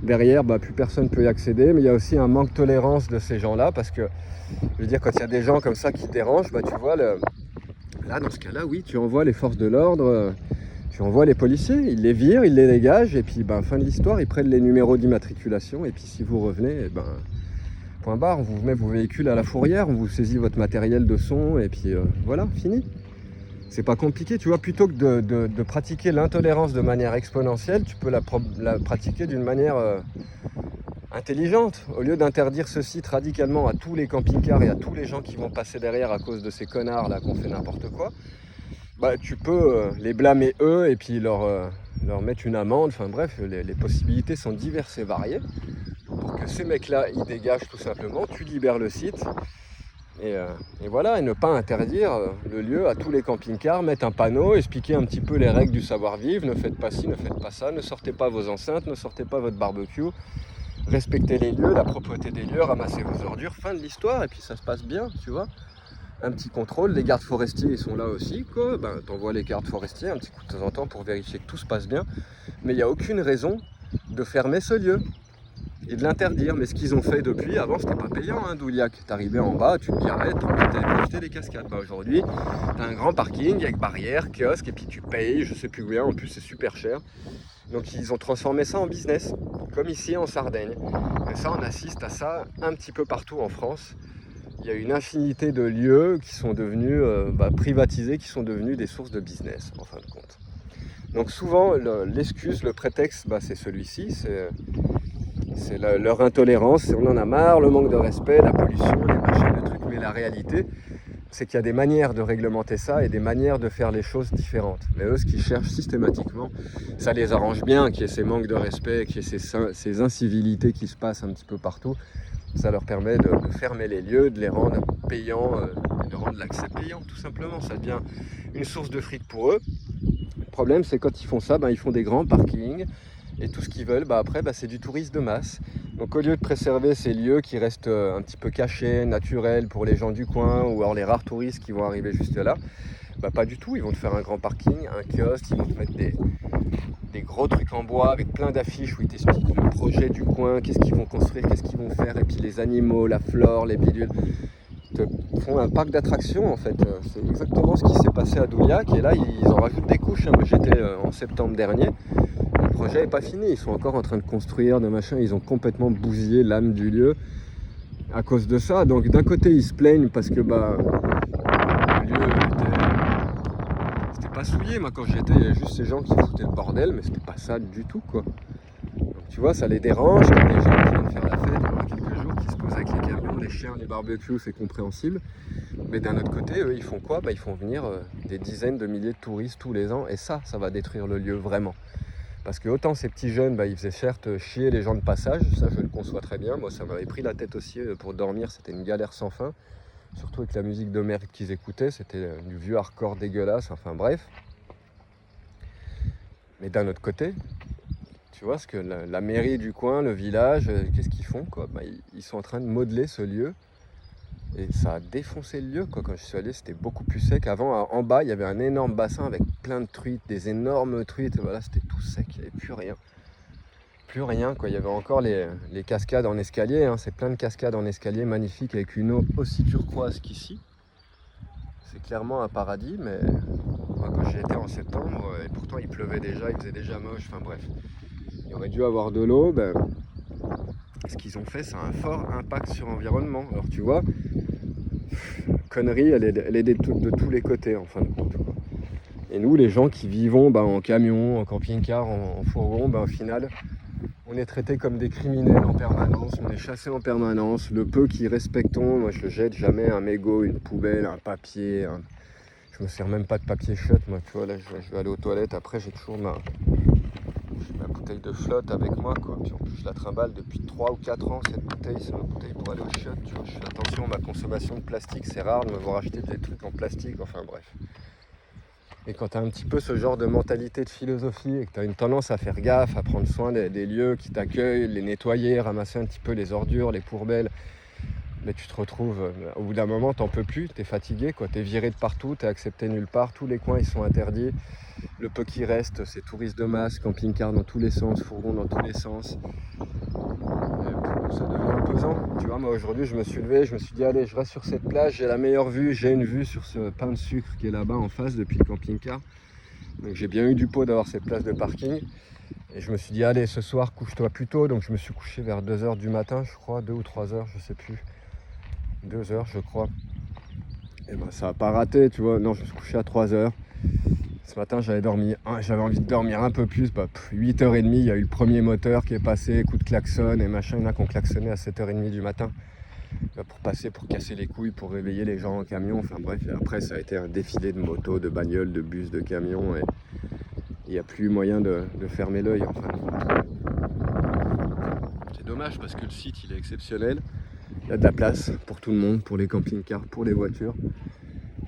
Derrière, plus personne ne peut y accéder, mais il y a aussi un manque de tolérance de ces gens-là, parce que, je veux dire, quand il y a des gens comme ça qui dérangent, tu vois, là, dans ce cas-là, oui, tu envoies les forces de l'ordre, tu envoies les policiers, ils les virent, ils les dégagent, et puis, fin de l'histoire, ils prennent les numéros d'immatriculation, et puis si vous revenez, point barre, on vous met vos véhicules à la fourrière, on vous saisit votre matériel de son, et puis voilà, fini. C'est pas compliqué, tu vois, plutôt que de pratiquer l'intolérance de manière exponentielle, tu peux la pratiquer d'une manière intelligente. Au lieu d'interdire ce site radicalement à tous les camping-cars et à tous les gens qui vont passer derrière à cause de ces connards là qui ont fait n'importe quoi, tu peux les blâmer eux et puis leur mettre une amende. Enfin bref, les possibilités sont diverses et variées pour que ces mecs-là, ils dégagent tout simplement, tu libères le site. Et voilà, et ne pas interdire le lieu à tous les camping-cars, mettre un panneau, expliquer un petit peu les règles du savoir-vivre, ne faites pas ci, ne faites pas ça, ne sortez pas vos enceintes, ne sortez pas votre barbecue, respectez les lieux, la propreté des lieux, ramassez vos ordures, fin de l'histoire, et puis ça se passe bien, tu vois. Un petit contrôle, les gardes forestiers ils sont là aussi, quoi. T'envoies les gardes forestiers un petit coup de temps en temps pour vérifier que tout se passe bien. Mais il n'y a aucune raison de fermer ce lieu et de l'interdire. Mais ce qu'ils ont fait depuis, avant c'était pas payant, hein, Douliac. T'arrivais en bas, tu te garais, tranquille, t'allais profiter des cascades. Bah, aujourd'hui, t'as un grand parking avec barrière, kiosque, et puis tu payes, je sais plus combien, en plus c'est super cher. Donc ils ont transformé ça en business, comme ici en Sardaigne. Et ça, on assiste à ça un petit peu partout en France. Il y a une infinité de lieux qui sont devenus privatisés, qui sont devenus des sources de business, en fin de compte. Donc souvent, l'excuse, le prétexte, c'est celui-ci, c'est leur intolérance, on en a marre, le manque de respect, la pollution, les machins, les trucs. Mais la réalité, c'est qu'il y a des manières de réglementer ça et des manières de faire les choses différentes. Mais eux, ce qu'ils cherchent systématiquement, ça les arrange bien qu'il y ait ces manques de respect, qu'il y ait ces incivilités qui se passent un petit peu partout. Ça leur permet de fermer les lieux, de les rendre payants, de rendre l'accès payant tout simplement. Ça devient une source de fric pour eux. Le problème, c'est quand ils font ça, ils font des grands parkings et tout ce qu'ils veulent, après, c'est du tourisme de masse. Donc au lieu de préserver ces lieux qui restent un petit peu cachés, naturels pour les gens du coin ou alors les rares touristes qui vont arriver juste là, pas du tout. Ils vont te faire un grand parking, un kiosque, ils vont te mettre des gros trucs en bois avec plein d'affiches où ils t'expliquent le projet du coin, qu'est-ce qu'ils vont construire, qu'est-ce qu'ils vont faire, et puis les animaux, la flore, les bidules. Ils te font un parc d'attractions en fait. C'est exactement ce qui s'est passé à Douliac, et là ils en rajoutent des couches. Moi j'étais en septembre dernier, le projet n'est pas fini, ils sont encore en train de construire des machins, ils ont complètement bousillé l'âme du lieu à cause de ça. Donc d'un côté ils se plaignent parce que le lieu c'était pas souillé. Moi quand j'y étais, il y avait juste ces gens qui foutaient le bordel, mais c'était pas ça du tout quoi. Donc tu vois, ça les dérange, quand les gens qui viennent faire la fête pendant quelques jours, qui se posent avec les camions, les chiens, les barbecues, c'est compréhensible. Mais d'un autre côté, eux ils font quoi? Ils font venir des dizaines de milliers de touristes tous les ans, et ça va détruire le lieu vraiment. Parce que autant ces petits jeunes, ils faisaient certes chier les gens de passage, ça je le conçois très bien. Moi ça m'avait pris la tête aussi pour dormir, c'était une galère sans fin. Surtout avec la musique de merde qu'ils écoutaient, c'était du vieux hardcore dégueulasse, enfin bref. Mais d'un autre côté, tu vois, ce que la mairie du coin, le village, qu'est-ce qu'ils font quoi? Ils sont en train de modeler ce lieu. Et ça a défoncé le lieu quoi. Quand je suis allé, c'était beaucoup plus sec. Avant, en bas, il y avait un énorme bassin avec plein de truites, des énormes truites. Voilà, c'était tout sec, il n'y avait plus rien. Plus rien quoi. Il y avait encore les cascades en escalier, hein. C'est plein de cascades en escalier magnifiques avec une eau aussi turquoise qu'ici. C'est clairement un paradis, mais moi, quand j'y étais en septembre, et pourtant il pleuvait déjà, il faisait déjà moche, enfin bref. Il aurait dû avoir de l'eau, ce qu'ils ont fait, ça a un fort impact sur l'environnement. Alors tu vois, connerie, elle est de tous les côtés en fin de compte. Et nous, les gens qui vivons en camion, en camping-car, en fourgon, au final, on est traités comme des criminels en permanence, on est chassés en permanence. Le peu qui respectons, moi je ne jette jamais un mégot, une poubelle, un papier. Je me sers même pas de papier chiotte, moi tu vois, là je vais aller aux toilettes, après j'ai toujours ma bouteille de flotte avec moi quoi. Puis en plus je la trimballe depuis 3 ou 4 ans cette bouteille, c'est ma bouteille pour aller aux chiottes, tu vois. Je fais attention à ma consommation de plastique, c'est rare de me voir acheter des trucs en plastique, enfin bref. Et quand tu as un petit peu ce genre de mentalité, de philosophie, et que tu as une tendance à faire gaffe, à prendre soin des lieux qui t'accueillent, les nettoyer, ramasser un petit peu les ordures, les poubelles, mais tu te retrouves, au bout d'un moment, t'en peux plus, tu es fatigué, tu es viré de partout, tu es accepté nulle part, tous les coins ils sont interdits. Le peu qui reste, c'est touristes de masse, camping-car dans tous les sens, fourgon dans tous les sens. Ça devient pesant. Tu vois, moi aujourd'hui je me suis levé, je me suis dit allez, je reste sur cette plage, j'ai la meilleure vue, j'ai une vue sur ce pain de sucre qui est là-bas en face depuis le camping-car. Donc j'ai bien eu du pot d'avoir cette place de parking. Et je me suis dit allez, ce soir couche-toi plus tôt. Donc je me suis couché vers 2h du matin, je crois, 2 ou 3h, je sais plus. 2h je crois. Et ça n'a pas raté, tu vois. Non, je me suis couché à 3h. Ce matin j'avais envie de dormir un peu plus, 8h30, il y a eu le premier moteur qui est passé, coup de klaxon et machin, il y en a qui ont klaxonné à 7h30 du matin pour casser les couilles, pour réveiller les gens en camion, enfin bref, et après ça a été un défilé de motos, de bagnoles, de bus, de camions, et il n'y a plus moyen de fermer l'œil en fin de compte. C'est dommage parce que le site il est exceptionnel, il y a de la place pour tout le monde, pour les camping-cars, pour les voitures.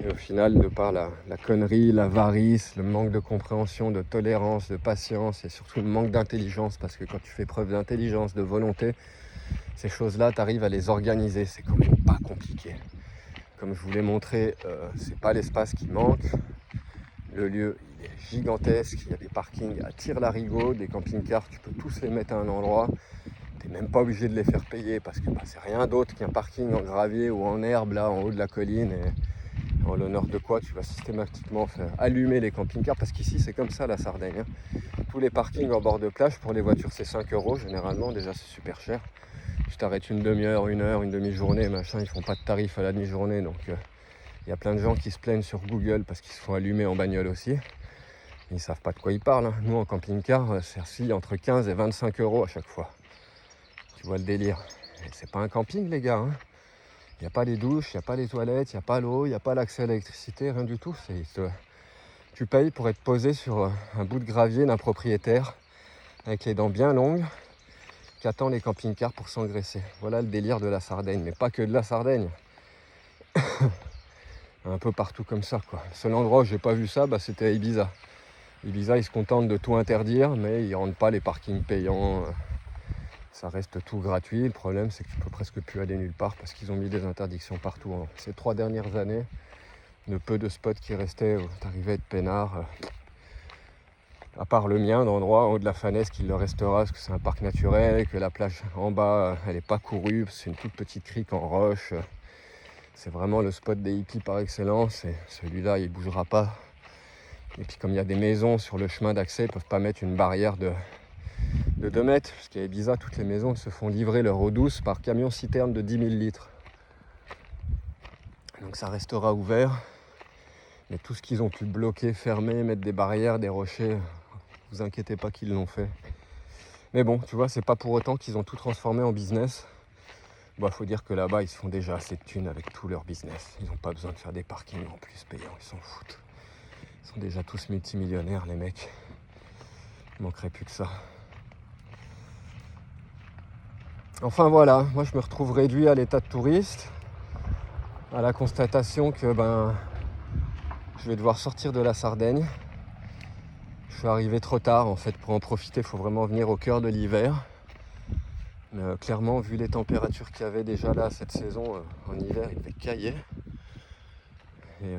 Et au final, de par la connerie, l'avarice, le manque de compréhension, de tolérance, de patience et surtout le manque d'intelligence, parce que quand tu fais preuve d'intelligence, de volonté, ces choses-là, tu arrives à les organiser. C'est quand même pas compliqué. Comme je vous l'ai montré, c'est pas l'espace qui manque. Le lieu, il est gigantesque. Il y a des parkings à tire-larigot, des camping-cars, tu peux tous les mettre à un endroit. Tu n'es même pas obligé de les faire payer parce que c'est rien d'autre qu'un parking en gravier ou en herbe là en haut de la colline. Et en l'honneur de quoi tu vas systématiquement faire allumer les camping-cars parce qu'ici c'est comme ça la Sardaigne. Tous les parkings en bord de plage pour les voitures c'est 5 € généralement, déjà c'est super cher. Tu t'arrêtes une demi-heure, une heure, une demi-journée, machin, ils font pas de tarif à la demi-journée donc il y a plein de gens qui se plaignent sur Google parce qu'ils se font allumer en bagnole aussi. Ils ne savent pas de quoi ils parlent. Nous en camping-car, c'est aussi entre 15 et 25 € à chaque fois. Tu vois le délire. Et c'est pas un camping les gars. Il n'y a pas les douches, il n'y a pas les toilettes, il n'y a pas l'eau, il n'y a pas l'accès à l'électricité, rien du tout. Tu payes pour être posé sur un bout de gravier d'un propriétaire avec les dents bien longues qui attend les camping-cars pour s'engraisser. Voilà le délire de la Sardaigne, mais pas que de la Sardaigne. Un peu partout comme ça quoi. Le seul endroit où j'ai pas vu ça, c'était à Ibiza. Ibiza, ils se contentent de tout interdire, mais ils rendent pas les parkings payants. Ça reste tout gratuit. Le problème, c'est que tu peux presque plus aller nulle part parce qu'ils ont mis des interdictions partout. Ces 3 dernières années, le peu de spots qui restaient où t'arrivais à être peinard, à part le mien d'endroit en haut de la Fanaise qui le restera parce que c'est un parc naturel, que la plage en bas, elle n'est pas courue, c'est une toute petite crique en roche. C'est vraiment le spot des hippies par excellence et celui-là, il bougera pas. Et puis comme il y a des maisons sur le chemin d'accès, ils ne peuvent pas mettre une barrière de 2 mètres, parce qu'à Ibiza, toutes les maisons se font livrer leur eau douce par camion citerne de 10 000 litres. Donc ça restera ouvert. Mais tout ce qu'ils ont pu bloquer, fermer, mettre des barrières, des rochers, vous inquiétez pas qu'ils l'ont fait. Mais bon, tu vois, c'est pas pour autant qu'ils ont tout transformé en business. Faut dire que là-bas, ils se font déjà assez de thunes avec tout leur business. Ils n'ont pas besoin de faire des parkings en plus payants, ils s'en foutent. Ils sont déjà tous multimillionnaires, les mecs. Il manquerait plus que ça. Enfin voilà, moi je me retrouve réduit à l'état de touriste, à la constatation que je vais devoir sortir de la Sardaigne. Je suis arrivé trop tard en fait pour en profiter, il faut vraiment venir au cœur de l'hiver. Mais clairement, vu les températures qu'il y avait déjà là cette saison, en hiver, il devait cailler. Et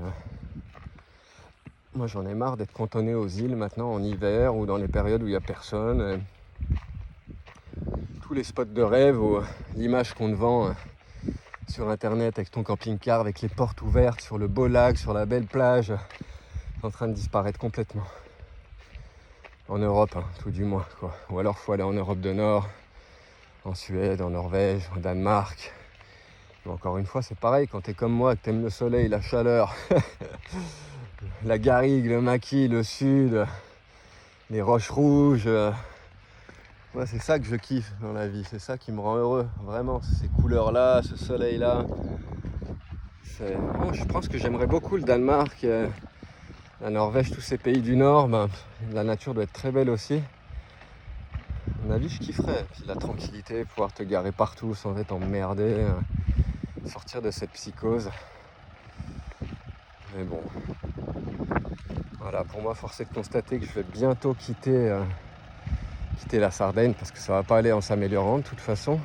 moi j'en ai marre d'être cantonné aux îles maintenant en hiver ou dans les périodes où il n'y a personne. Tous les spots de rêve ou l'image qu'on te vend sur internet avec ton camping-car, avec les portes ouvertes sur le beau lac, sur la belle plage, est en train de disparaître complètement. En Europe, tout du moins quoi. Ou alors il faut aller en Europe du Nord, en Suède, en Norvège, au Danemark. Mais encore une fois, c'est pareil, quand t'es comme moi, que t'aimes le soleil, la chaleur, la garrigue, le maquis, le sud, les roches rouges. Moi, c'est ça que je kiffe dans la vie, c'est ça qui me rend heureux, vraiment, ces couleurs-là, ce soleil-là. Je pense que j'aimerais beaucoup le Danemark, la Norvège, tous ces pays du Nord. La nature doit être très belle aussi. À mon avis, je kifferais. Puis la tranquillité, pouvoir te garer partout sans être emmerdé, sortir de cette psychose. Mais bon, voilà, pour moi, force est de constater que je vais bientôt quitter la Sardaigne parce que ça va pas aller en s'améliorant de toute façon.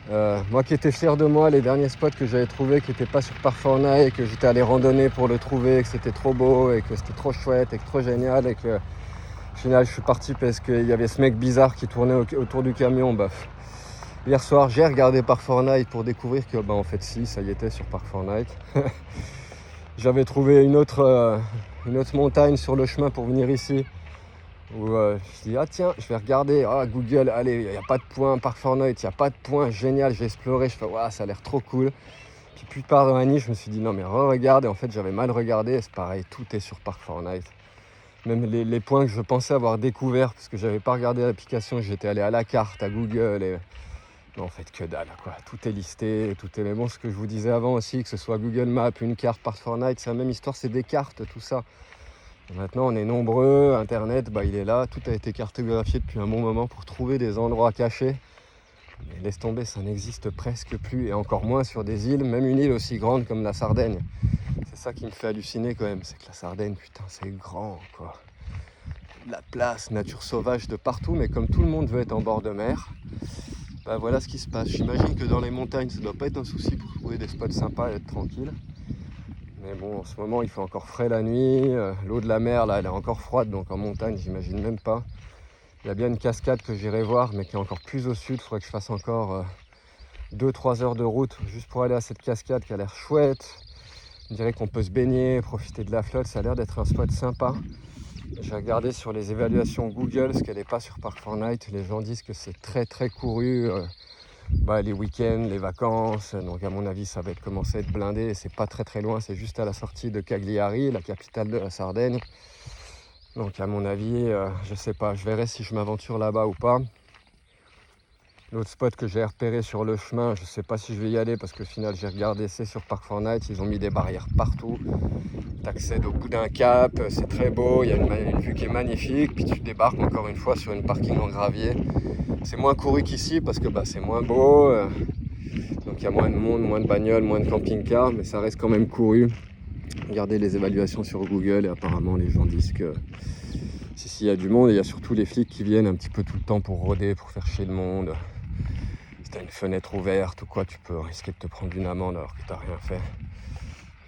Moi qui étais fier de moi, les derniers spots que j'avais trouvés qui n'étaient pas sur Park4Night et que j'étais allé randonner pour le trouver, que c'était trop beau et que c'était trop chouette et que trop génial et que au final je suis parti parce qu'il y avait ce mec bizarre qui tournait autour du camion. Hier soir j'ai regardé Park4Night pour découvrir que en fait si, ça y était sur Park4Night. J'avais trouvé une autre montagne sur le chemin pour venir ici. Où je me suis dit, tiens, je vais regarder, Google, allez, il n'y a pas de point, Park4Night, il n'y a pas de point, génial, j'ai exploré, je fais, ça a l'air trop cool. Puis plus tard dans la nuit, je me suis dit, non mais regarde, et en fait j'avais mal regardé, et c'est pareil, tout est sur Park4Night. Même les points que je pensais avoir découverts, parce que j'avais pas regardé l'application, j'étais allé à la carte, à Google, et non, en fait que dalle, quoi. Tout est listé, tout est... Mais bon, ce que je vous disais avant aussi, que ce soit Google Maps, une carte, Park4Night, c'est la même histoire, c'est des cartes, tout ça. Et maintenant, on est nombreux, Internet, il est là, tout a été cartographié depuis un bon moment pour trouver des endroits cachés. Mais laisse tomber, ça n'existe presque plus, et encore moins sur des îles, même une île aussi grande comme la Sardaigne. C'est ça qui me fait halluciner quand même, c'est que la Sardaigne, putain, c'est grand, quoi. La place, nature sauvage de partout, mais comme tout le monde veut être en bord de mer, voilà ce qui se passe. J'imagine que dans les montagnes, ça doit pas être un souci pour trouver des spots sympas et être tranquille. Mais bon, en ce moment, il fait encore frais la nuit. L'eau de la mer, là, elle est encore froide. Donc en montagne, j'imagine même pas. Il y a bien une cascade que j'irai voir, mais qui est encore plus au sud. Il faudrait que je fasse encore 2-3 heures de route juste pour aller à cette cascade qui a l'air chouette. On dirait qu'on peut se baigner, profiter de la flotte. Ça a l'air d'être un spot sympa. J'ai regardé sur les évaluations Google, ce qu'elle n'est pas sur Park4Night. Les gens disent que c'est très très couru. Les week-ends, les vacances, donc à mon avis ça va commencer à être blindé et c'est pas très très loin, c'est juste à la sortie de Cagliari, la capitale de la Sardaigne. Donc à mon avis, je sais pas, je verrai si je m'aventure là-bas ou pas. L'autre spot que j'ai repéré sur le chemin, je sais pas si je vais y aller parce qu'au final j'ai regardé, c'est sur Park4Night, ils ont mis des barrières partout. T'accèdes au bout d'un cap, c'est très beau, il y a une vue qui est magnifique, puis tu débarques encore une fois sur une parking en gravier. C'est moins couru qu'ici parce que c'est moins beau, donc il y a moins de monde, moins de bagnoles, moins de camping-cars, mais ça reste quand même couru. Regardez les évaluations sur Google et apparemment les gens disent que si, il y a du monde et il y a surtout les flics qui viennent un petit peu tout le temps pour rôder, pour faire chier le monde. Si tu as une fenêtre ouverte ou quoi, tu peux risquer de te prendre une amende alors que tu n'as rien fait.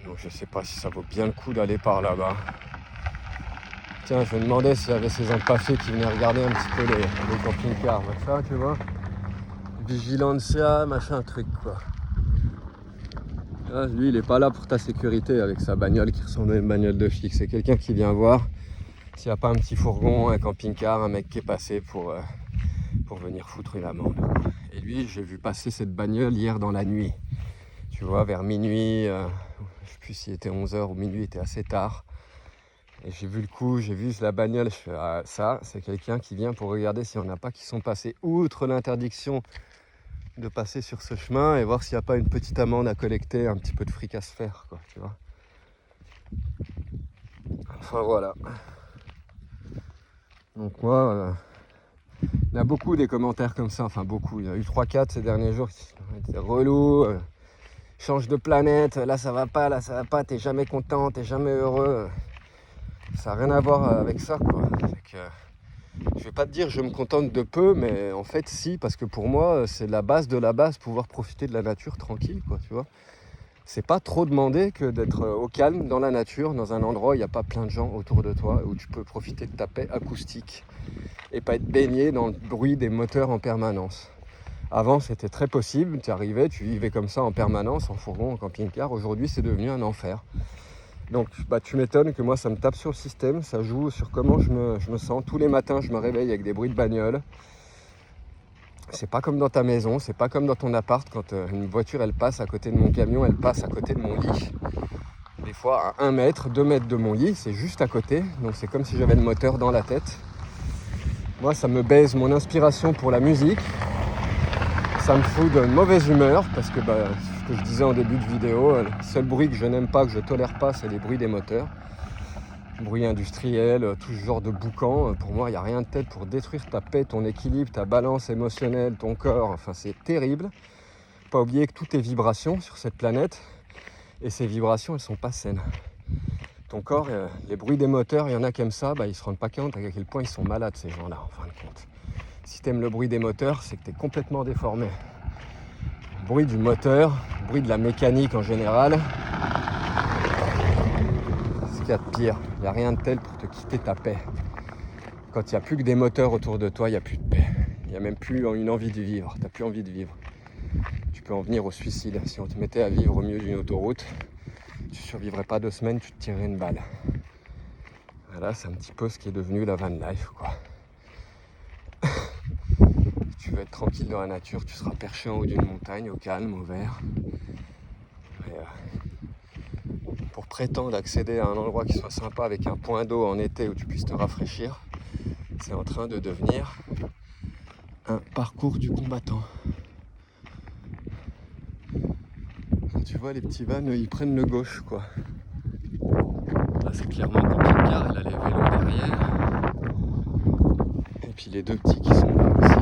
Donc je sais pas si ça vaut bien le coup d'aller par là-bas. Tiens, je me demandais s'il y avait ces empaffés qui venaient regarder un petit peu les camping-cars, machin, tu vois. Vigilancia, machin truc, quoi. Là, lui, il est pas là pour ta sécurité avec sa bagnole qui ressemble à une bagnole de flic. C'est quelqu'un qui vient voir s'il n'y a pas un petit fourgon, un camping-car, un mec qui est passé pour venir foutre une amende. Et lui, j'ai vu passer cette bagnole hier dans la nuit. Tu vois, vers minuit, je sais plus s'il était 11h ou minuit, il était assez tard. Et j'ai vu le coup, j'ai vu la bagnole, je fais ah, ça, c'est quelqu'un qui vient pour regarder s'il n'y en a pas qui sont passés outre l'interdiction de passer sur ce chemin et voir s'il n'y a pas une petite amende à collecter, un petit peu de fric à se faire, quoi, tu vois. Enfin voilà. Donc moi, il y a beaucoup des commentaires comme ça, enfin beaucoup, il y en a eu 3-4 ces derniers jours qui étaient relous, change de planète, là ça va pas, t'es jamais content, t'es jamais heureux. Ça n'a rien à voir avec ça, quoi. Je vais pas te dire je me contente de peu, mais en fait si, parce que pour moi c'est la base de la base, pouvoir profiter de la nature tranquille, quoi, tu vois. C'est pas trop demandé que d'être au calme dans la nature, dans un endroit où il n'y a pas plein de gens autour de toi, où tu peux profiter de ta paix acoustique et pas être baigné dans le bruit des moteurs en permanence. Avant c'était très possible, tu arrivais, tu vivais comme ça en permanence, en fourgon, en camping-car. Aujourd'hui c'est devenu un enfer. Donc tu m'étonnes que moi ça me tape sur le système, ça joue sur comment je me sens. Tous les matins je me réveille avec des bruits de bagnole. C'est pas comme dans ta maison, c'est pas comme dans ton appart quand une voiture elle passe à côté de mon camion, elle passe à côté de mon lit. Des fois à 1 mètre, 2 mètres de mon lit, c'est juste à côté, donc c'est comme si j'avais le moteur dans la tête. Moi ça me baise mon inspiration pour la musique, ça me fout de mauvaise humeur parce que ce que je disais en début de vidéo, le seul bruit que je n'aime pas, que je tolère pas, c'est les bruits des moteurs. Bruit industriel, tout ce genre de boucan. Pour moi, il n'y a rien de tel pour détruire ta paix, ton équilibre, ta balance émotionnelle, ton corps. Enfin, c'est terrible. Pas oublier que tout est vibration sur cette planète. Et ces vibrations, elles sont pas saines. Ton corps, les bruits des moteurs, il y en a qui aiment ça, ils se rendent pas compte à quel point ils sont malades, ces gens-là, en fin de compte. Si tu aimes le bruit des moteurs, c'est que tu es complètement déformé. Le bruit du moteur, le bruit de la mécanique en général, c'est ce qu'il y a de pire. Il n'y a rien de tel pour te quitter ta paix. Quand il n'y a plus que des moteurs autour de toi, il n'y a plus de paix. Il n'y a même plus une envie de vivre. Tu n'as plus envie de vivre. Tu peux en venir au suicide. Si on te mettait à vivre au milieu d'une autoroute, tu ne survivrais pas 2 semaines, tu te tirerais une balle. Voilà, c'est un petit peu ce qui est devenu la van life, quoi. Si tu veux être tranquille dans la nature, tu seras perché en haut d'une montagne, au calme, au vert. Pour prétendre accéder à un endroit qui soit sympa avec un point d'eau en été où tu puisses te rafraîchir, c'est en train de devenir un parcours du combattant. Tu vois, les petits vannes, ils prennent le gauche, quoi. Là, c'est clairement un camping-car, il a les vélos derrière. Et puis les 2 petits qui sont là aussi.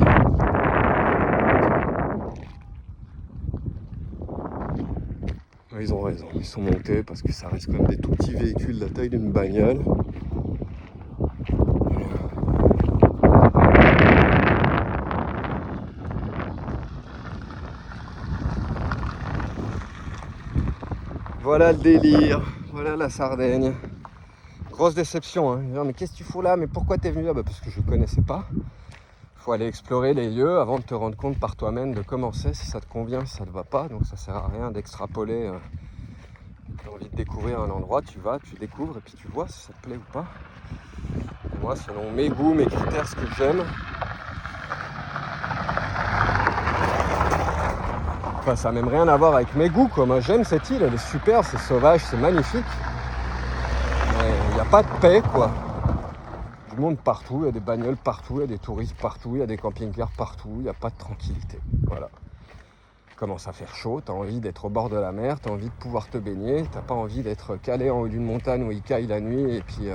Ils ont raison, ils sont montés parce que ça reste quand même des tout petits véhicules de la taille d'une bagnole. Voilà le délire, Voilà la Sardaigne. Grosse déception, hein. Mais qu'est-ce que tu fous là? Mais pourquoi t'es venu là? Parce que je ne connaissais pas. Il faut aller explorer les lieux avant de te rendre compte par toi-même de comment c'est, si ça te convient, si ça ne te va pas. Donc ça sert à rien d'extrapoler. Tu as envie de découvrir un endroit, tu vas, tu découvres et puis tu vois si ça te plaît ou pas. Et moi, selon mes goûts, mes critères, ce que j'aime, enfin, ça n'a même rien à voir avec mes goûts, quoi. Moi, j'aime cette île, elle est super, c'est sauvage, c'est magnifique. Mais il n'y a pas de paix, quoi. Du monde partout, il y a des bagnoles partout, il y a des touristes partout, il y a des camping-cars partout, il n'y a pas de tranquillité. Voilà. Il commence à faire chaud, tu as envie d'être au bord de la mer, tu as envie de pouvoir te baigner, tu n'as pas envie d'être calé en haut d'une montagne où il caille la nuit et puis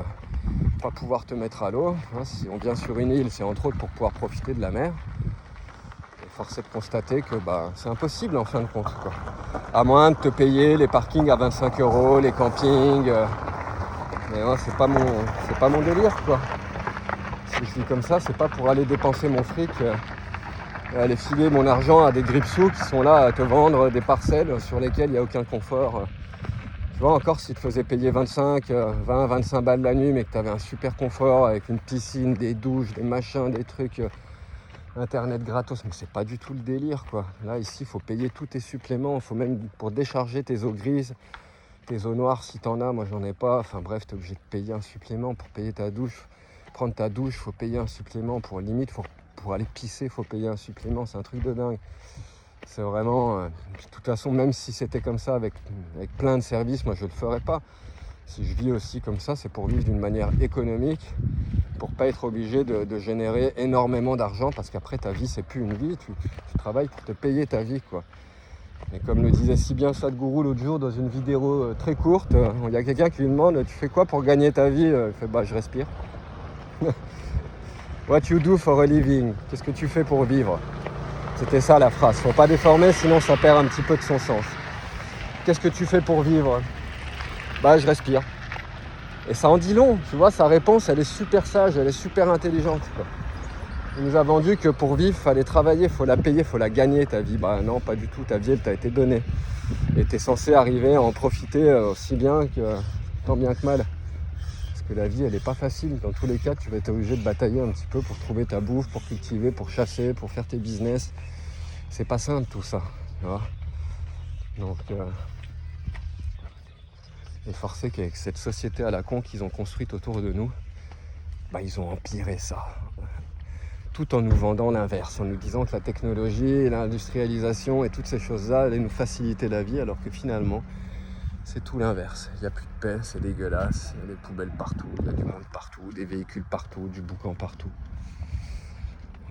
pas pouvoir te mettre à l'eau. Hein, si on vient sur une île, c'est entre autres pour pouvoir profiter de la mer. Et force est de constater que c'est impossible en fin de compte, quoi. À moins de te payer les parkings à 25 €, les campings. Mais ouais, c'est pas mon délire, quoi. Si je vis comme ça, c'est pas pour aller dépenser mon fric, aller filer mon argent à des gripsous qui sont là à te vendre des parcelles sur lesquelles il n'y a aucun confort. Tu vois, encore si tu te faisais payer 25, 20, 25 balles la nuit, mais que tu avais un super confort avec une piscine, des douches, des machins, des trucs, internet gratos, mais c'est pas du tout le délire, quoi. Là, ici, il faut payer tous tes suppléments, il faut même pour décharger tes eaux grises, tes eaux noires si t'en as, moi j'en ai pas. Enfin bref, tu es obligé de payer un supplément pour payer ta douche. Prendre ta douche, faut payer un supplément pour limite, pour aller pisser, faut payer un supplément, c'est un truc de dingue. C'est vraiment, de toute façon, même si c'était comme ça avec plein de services, moi je le ferais pas. Si je vis aussi comme ça, c'est pour vivre d'une manière économique, pour pas être obligé de générer énormément d'argent, parce qu'après ta vie c'est plus une vie, tu travailles pour te payer ta vie, quoi. Et comme le disait si bien Sadhguru l'autre jour dans une vidéo très courte, il y a quelqu'un qui lui demande: tu fais quoi pour gagner ta vie? Il fait: je respire. What you do for a living? Qu'est-ce que tu fais pour vivre? C'était ça la phrase. Faut pas déformer, sinon ça perd un petit peu de son sens. Qu'est-ce que tu fais pour vivre? Je respire. Et ça en dit long, tu vois, sa réponse, elle est super sage, elle est super intelligente, quoi. Il nous a vendu que pour vivre, il fallait travailler, il faut la payer, il faut la gagner, ta vie. Non, pas du tout, ta vie, elle t'a été donnée. Et tu es censé arriver à en profiter aussi bien que, tant bien que mal. Parce que la vie, elle n'est pas facile. Dans tous les cas, tu vas être obligé de batailler un petit peu pour trouver ta bouffe, pour cultiver, pour chasser, pour faire tes business. C'est pas simple tout ça, tu vois. Donc, et forcé qu'avec cette société à la con qu'ils ont construite autour de nous, ils ont empiré ça. Tout en nous vendant l'inverse, en nous disant que la technologie, l'industrialisation et toutes ces choses-là allaient nous faciliter la vie, alors que finalement, c'est tout l'inverse. Il n'y a plus de paix, c'est dégueulasse, il y a des poubelles partout, il y a du monde partout, des véhicules partout, du boucan partout.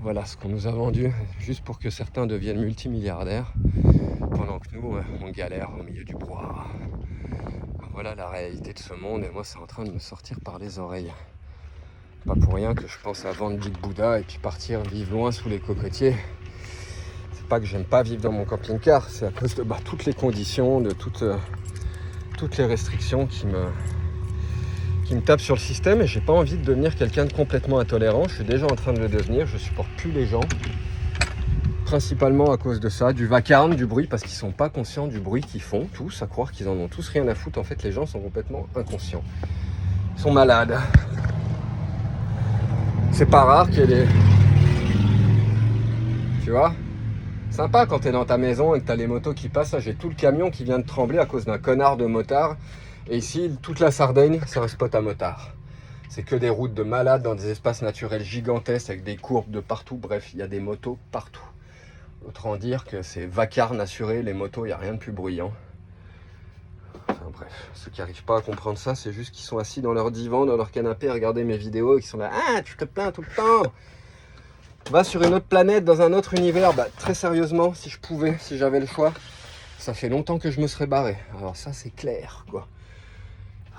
Voilà ce qu'on nous a vendu, juste pour que certains deviennent multimilliardaires, pendant que nous, on galère au milieu du brouhaha. Voilà la réalité de ce monde, et moi, c'est en train de me sortir par les oreilles. Pas pour rien que je pense à vendre Big Buddha et puis partir vivre loin sous les cocotiers. C'est pas que j'aime pas vivre dans mon camping-car, c'est à cause de toutes les conditions, de toutes les restrictions qui me tapent sur le système, et j'ai pas envie de devenir quelqu'un de complètement intolérant. Je suis déjà en train de le devenir, je supporte plus les gens. Principalement à cause de ça, du vacarme, du bruit, parce qu'ils sont pas conscients du bruit qu'ils font, tous, à croire qu'ils en ont tous rien à foutre. En fait, les gens sont complètement inconscients. Ils sont malades. C'est pas rare qu'il y ait des... Tu vois, sympa quand t'es dans ta maison et que t'as les motos qui passent. Là, j'ai tout le camion qui vient de trembler à cause d'un connard de motard. Et ici, toute la Sardaigne, c'est un spot à motards. C'est que des routes de malades dans des espaces naturels gigantesques avec des courbes de partout. Bref, il y a des motos partout. Autrement dire que c'est vacarme assuré, les motos, il n'y a rien de plus bruyant. Enfin bref, ceux qui n'arrivent pas à comprendre ça, c'est juste qu'ils sont assis dans leur divan, dans leur canapé, à regarder mes vidéos et qui sont là: ah, tu te plains tout le temps, va sur une autre planète, dans un autre univers. Très sérieusement, si je pouvais, si j'avais le choix, ça fait longtemps que je me serais barré. Alors ça, c'est clair, quoi.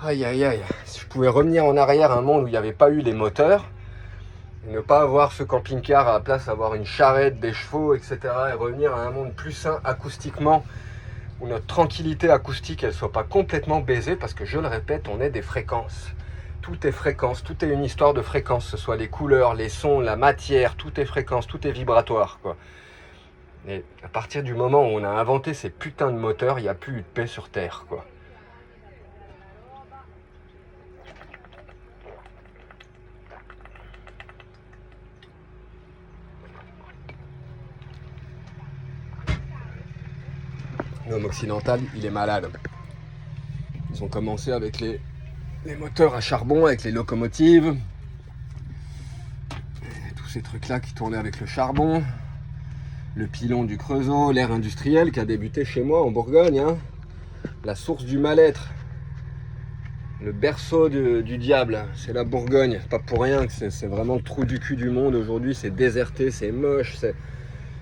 Aïe, aïe, aïe. Si je pouvais revenir en arrière à un monde où il n'y avait pas eu les moteurs, et ne pas avoir ce camping-car, à la place avoir une charrette, des chevaux, etc. et revenir à un monde plus sain acoustiquement, où notre tranquillité acoustique, elle ne soit pas complètement baisée, parce que je le répète, on est des fréquences. Tout est fréquence, tout est une histoire de fréquence, ce soit les couleurs, les sons, la matière, tout est fréquence, tout est vibratoire, quoi. Et à partir du moment où on a inventé ces putains de moteurs, il n'y a plus eu de paix sur Terre, quoi. L'homme occidental, il est malade. Ils ont commencé avec les moteurs à charbon, avec les locomotives. Et tous ces trucs-là qui tournaient avec le charbon. Le pilon du Creusot, l'ère industrielle qui a débuté chez moi en Bourgogne. Hein. La source du mal-être. Le berceau du diable, c'est la Bourgogne. C'est pas pour rien que c'est vraiment le trou du cul du monde aujourd'hui. C'est déserté, c'est moche.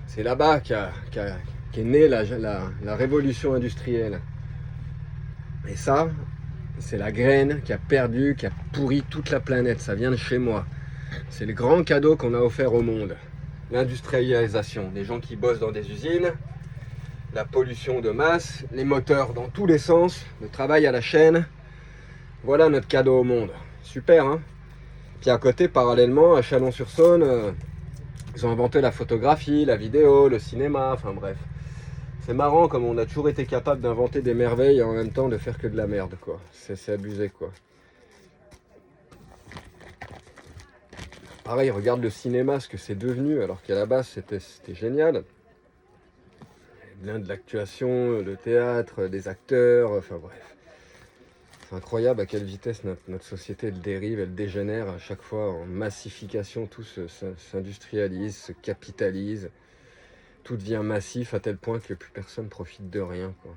C'est là-bas qu'est née la révolution industrielle. Et ça, c'est la graine qui a perdu, qui a pourri toute la planète. Ça vient de chez moi. C'est le grand cadeau qu'on a offert au monde. L'industrialisation. Des gens qui bossent dans des usines, la pollution de masse, les moteurs dans tous les sens, le travail à la chaîne. Voilà notre cadeau au monde. Super, hein? Puis à côté, parallèlement, à Chalon-sur-Saône, ils ont inventé la photographie, la vidéo, le cinéma, enfin bref. C'est marrant comme on a toujours été capable d'inventer des merveilles et en même temps de faire que de la merde, quoi. C'est abusé, quoi. Pareil, regarde le cinéma, ce que c'est devenu, alors qu'à la base, c'était génial. Bien de l'actuation, le théâtre, des acteurs, enfin bref. C'est incroyable à quelle vitesse notre société elle dérive, elle dégénère à chaque fois en massification, tout s'industrialise, se capitalise, tout devient massif à tel point que plus personne profite de rien, quoi.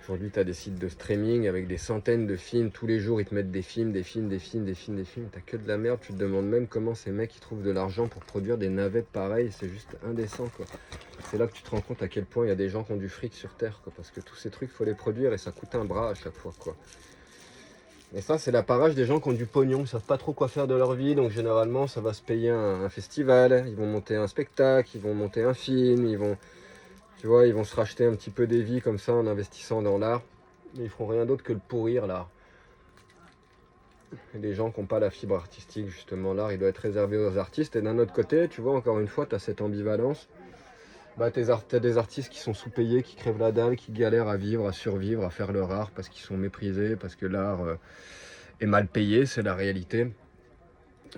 Aujourd'hui, tu as des sites de streaming avec des centaines de films, tous les jours ils te mettent des films, t'as que de la merde, tu te demandes même comment ces mecs ils trouvent de l'argent pour produire des navettes pareilles, c'est juste indécent, quoi. C'est là que tu te rends compte à quel point il y a des gens qui ont du fric sur Terre, quoi, parce que tous ces trucs, il faut les produire et ça coûte un bras à chaque fois, quoi. Et ça, c'est l'apparage des gens qui ont du pognon, ils savent pas trop quoi faire de leur vie, donc généralement, ça va se payer un festival, ils vont monter un spectacle, ils vont monter un film, tu vois, ils vont se racheter un petit peu des vies comme ça en investissant dans l'art, mais ils feront rien d'autre que le pourrir, l'art. Et les gens qui n'ont pas la fibre artistique, justement, l'art, il doit être réservé aux artistes, et d'un autre côté, tu vois, encore une fois, tu as cette ambivalence. Bah, t'as des artistes qui sont sous-payés, qui crèvent la dalle, qui galèrent à vivre, à survivre, à faire leur art parce qu'ils sont méprisés, parce que l'art est mal payé, c'est la réalité.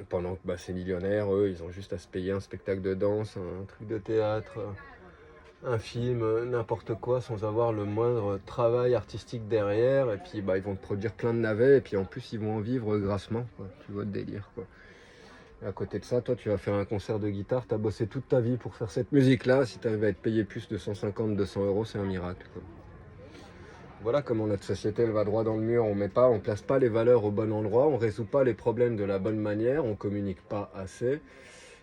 Pendant que ces millionnaires, eux, ils ont juste à se payer un spectacle de danse, un truc de théâtre, un film, n'importe quoi, sans avoir le moindre travail artistique derrière. Et puis ils vont te produire plein de navets, et puis en plus ils vont en vivre grassement, quoi. Tu vois le délire, quoi. À côté de ça, toi, tu vas faire un concert de guitare, tu as bossé toute ta vie pour faire cette musique-là. Si tu arrives à être payé plus de 150, 200 euros, c'est un miracle, quoi. Voilà comment notre société elle va droit dans le mur. On place pas les valeurs au bon endroit, on résout pas les problèmes de la bonne manière, on communique pas assez.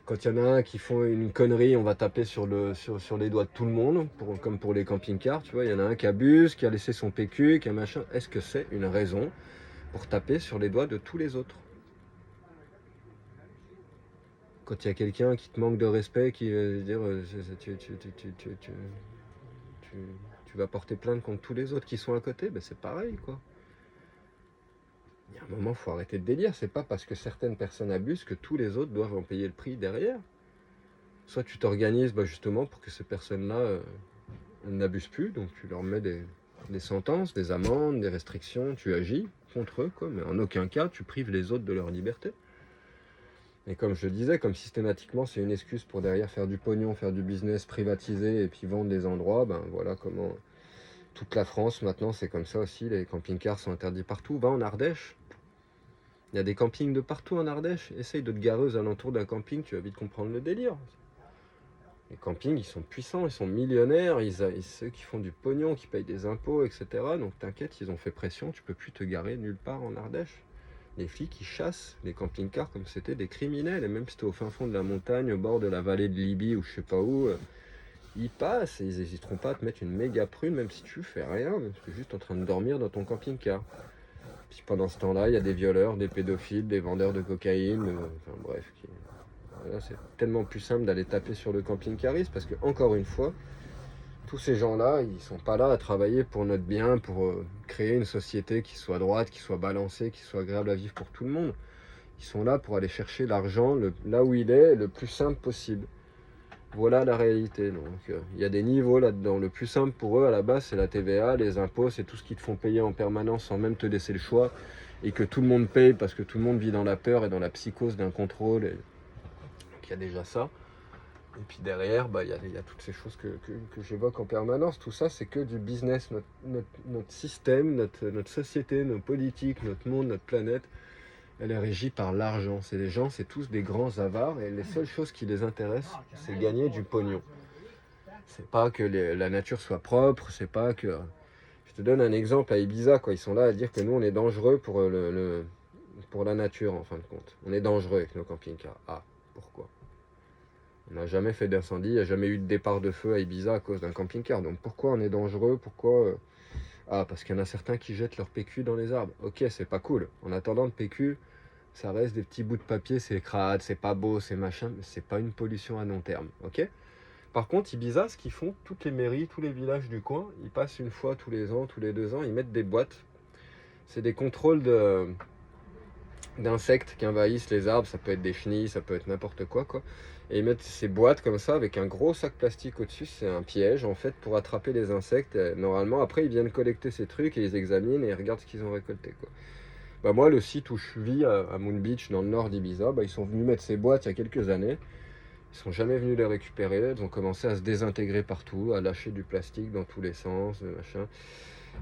Quand il y en a un qui font une connerie, on va taper sur les doigts de tout le monde, comme pour les camping-cars. Tu vois, il y en a un qui abuse, qui a laissé son PQ, qui a machin. Est-ce que c'est une raison pour taper sur les doigts de tous les autres? Quand il y a quelqu'un qui te manque de respect, qui veut dire tu vas porter plainte contre tous les autres qui sont à côté, c'est pareil, quoi. Il y a un moment, il faut arrêter de délire. C'est pas parce que certaines personnes abusent que tous les autres doivent en payer le prix derrière. Soit tu t'organises justement pour que ces personnes-là n'abusent plus, donc tu leur mets des sentences, des amendes, des restrictions, tu agis contre eux, quoi, mais en aucun cas tu prives les autres de leur liberté. Et comme je le disais, comme systématiquement c'est une excuse pour derrière faire du pognon, faire du business, privatiser et puis vendre des endroits, voilà comment toute la France maintenant c'est comme ça aussi, les camping-cars sont interdits partout. Va en Ardèche, il y a des campings de partout en Ardèche, essaye de te garer aux alentours d'un camping, tu vas vite comprendre le délire. Les campings ils sont puissants, ils sont millionnaires, ceux qui font du pognon, qui payent des impôts, etc. Donc t'inquiète, ils ont fait pression, tu peux plus te garer nulle part en Ardèche. Les flics ils chassent les camping-cars comme si c'était des criminels, et même si c'était au fin fond de la montagne, au bord de la vallée de Libye ou je sais pas où, ils passent et ils n'hésiteront pas à te mettre une méga prune même si tu fais rien, même si tu es juste en train de dormir dans ton camping-car. Puis pendant ce temps-là, il y a des violeurs, des pédophiles, des vendeurs de cocaïne, enfin bref. Voilà, c'est tellement plus simple d'aller taper sur le camping-cariste parce que, encore une fois, tous ces gens-là, ils sont pas là à travailler pour notre bien, pour créer une société qui soit droite, qui soit balancée, qui soit agréable à vivre pour tout le monde. Ils sont là pour aller chercher l'argent là où il est, le plus simple possible. Voilà la réalité. Donc, il y a des niveaux là-dedans. Le plus simple pour eux, à la base, c'est la TVA, les impôts, c'est tout ce qu'ils te font payer en permanence sans même te laisser le choix. Et que tout le monde paye parce que tout le monde vit dans la peur et dans la psychose d'un contrôle. Donc, il y a déjà ça. Et puis derrière, il y a toutes ces choses que j'évoque en permanence. Tout ça, c'est que du business. Notre système, notre société, nos politiques, notre monde, notre planète, elle est régie par l'argent. C'est les gens, c'est tous des grands avares. Et les seules choses qui les intéressent, c'est gagner du pognon. C'est pas que la nature soit propre, c'est pas que... Je te donne un exemple à Ibiza, quoi. Ils sont là à dire que nous, on est dangereux pour la nature, en fin de compte. On est dangereux avec nos camping-cars. Ah, pourquoi ? On n'a jamais fait d'incendie, il n'y a jamais eu de départ de feu à Ibiza à cause d'un camping-car. Donc pourquoi on est dangereux ? Pourquoi Ah, parce qu'il y en a certains qui jettent leur PQ dans les arbres. Ok, c'est pas cool. En attendant, le PQ, ça reste des petits bouts de papier, c'est crade, c'est pas beau, c'est machin, mais c'est pas une pollution à long terme. Ok ? Par contre, Ibiza, ce qu'ils font, toutes les mairies, tous les villages du coin, ils passent une fois tous les ans, tous les 2 ans, ils mettent des boîtes. C'est des contrôles d'insectes qui envahissent les arbres, ça peut être des chenilles, ça peut être n'importe quoi, quoi. Et ils mettent ces boîtes comme ça avec un gros sac plastique au-dessus, c'est un piège en fait pour attraper les insectes. Et normalement, après, ils viennent collecter ces trucs et ils examinent et ils regardent ce qu'ils ont récolté, quoi. Moi, le site où je vis, à Moon Beach, dans le nord d'Ibiza, ils sont venus mettre ces boîtes il y a quelques années. Ils sont jamais venus les récupérer, ils ont commencé à se désintégrer partout, à lâcher du plastique dans tous les sens, machin.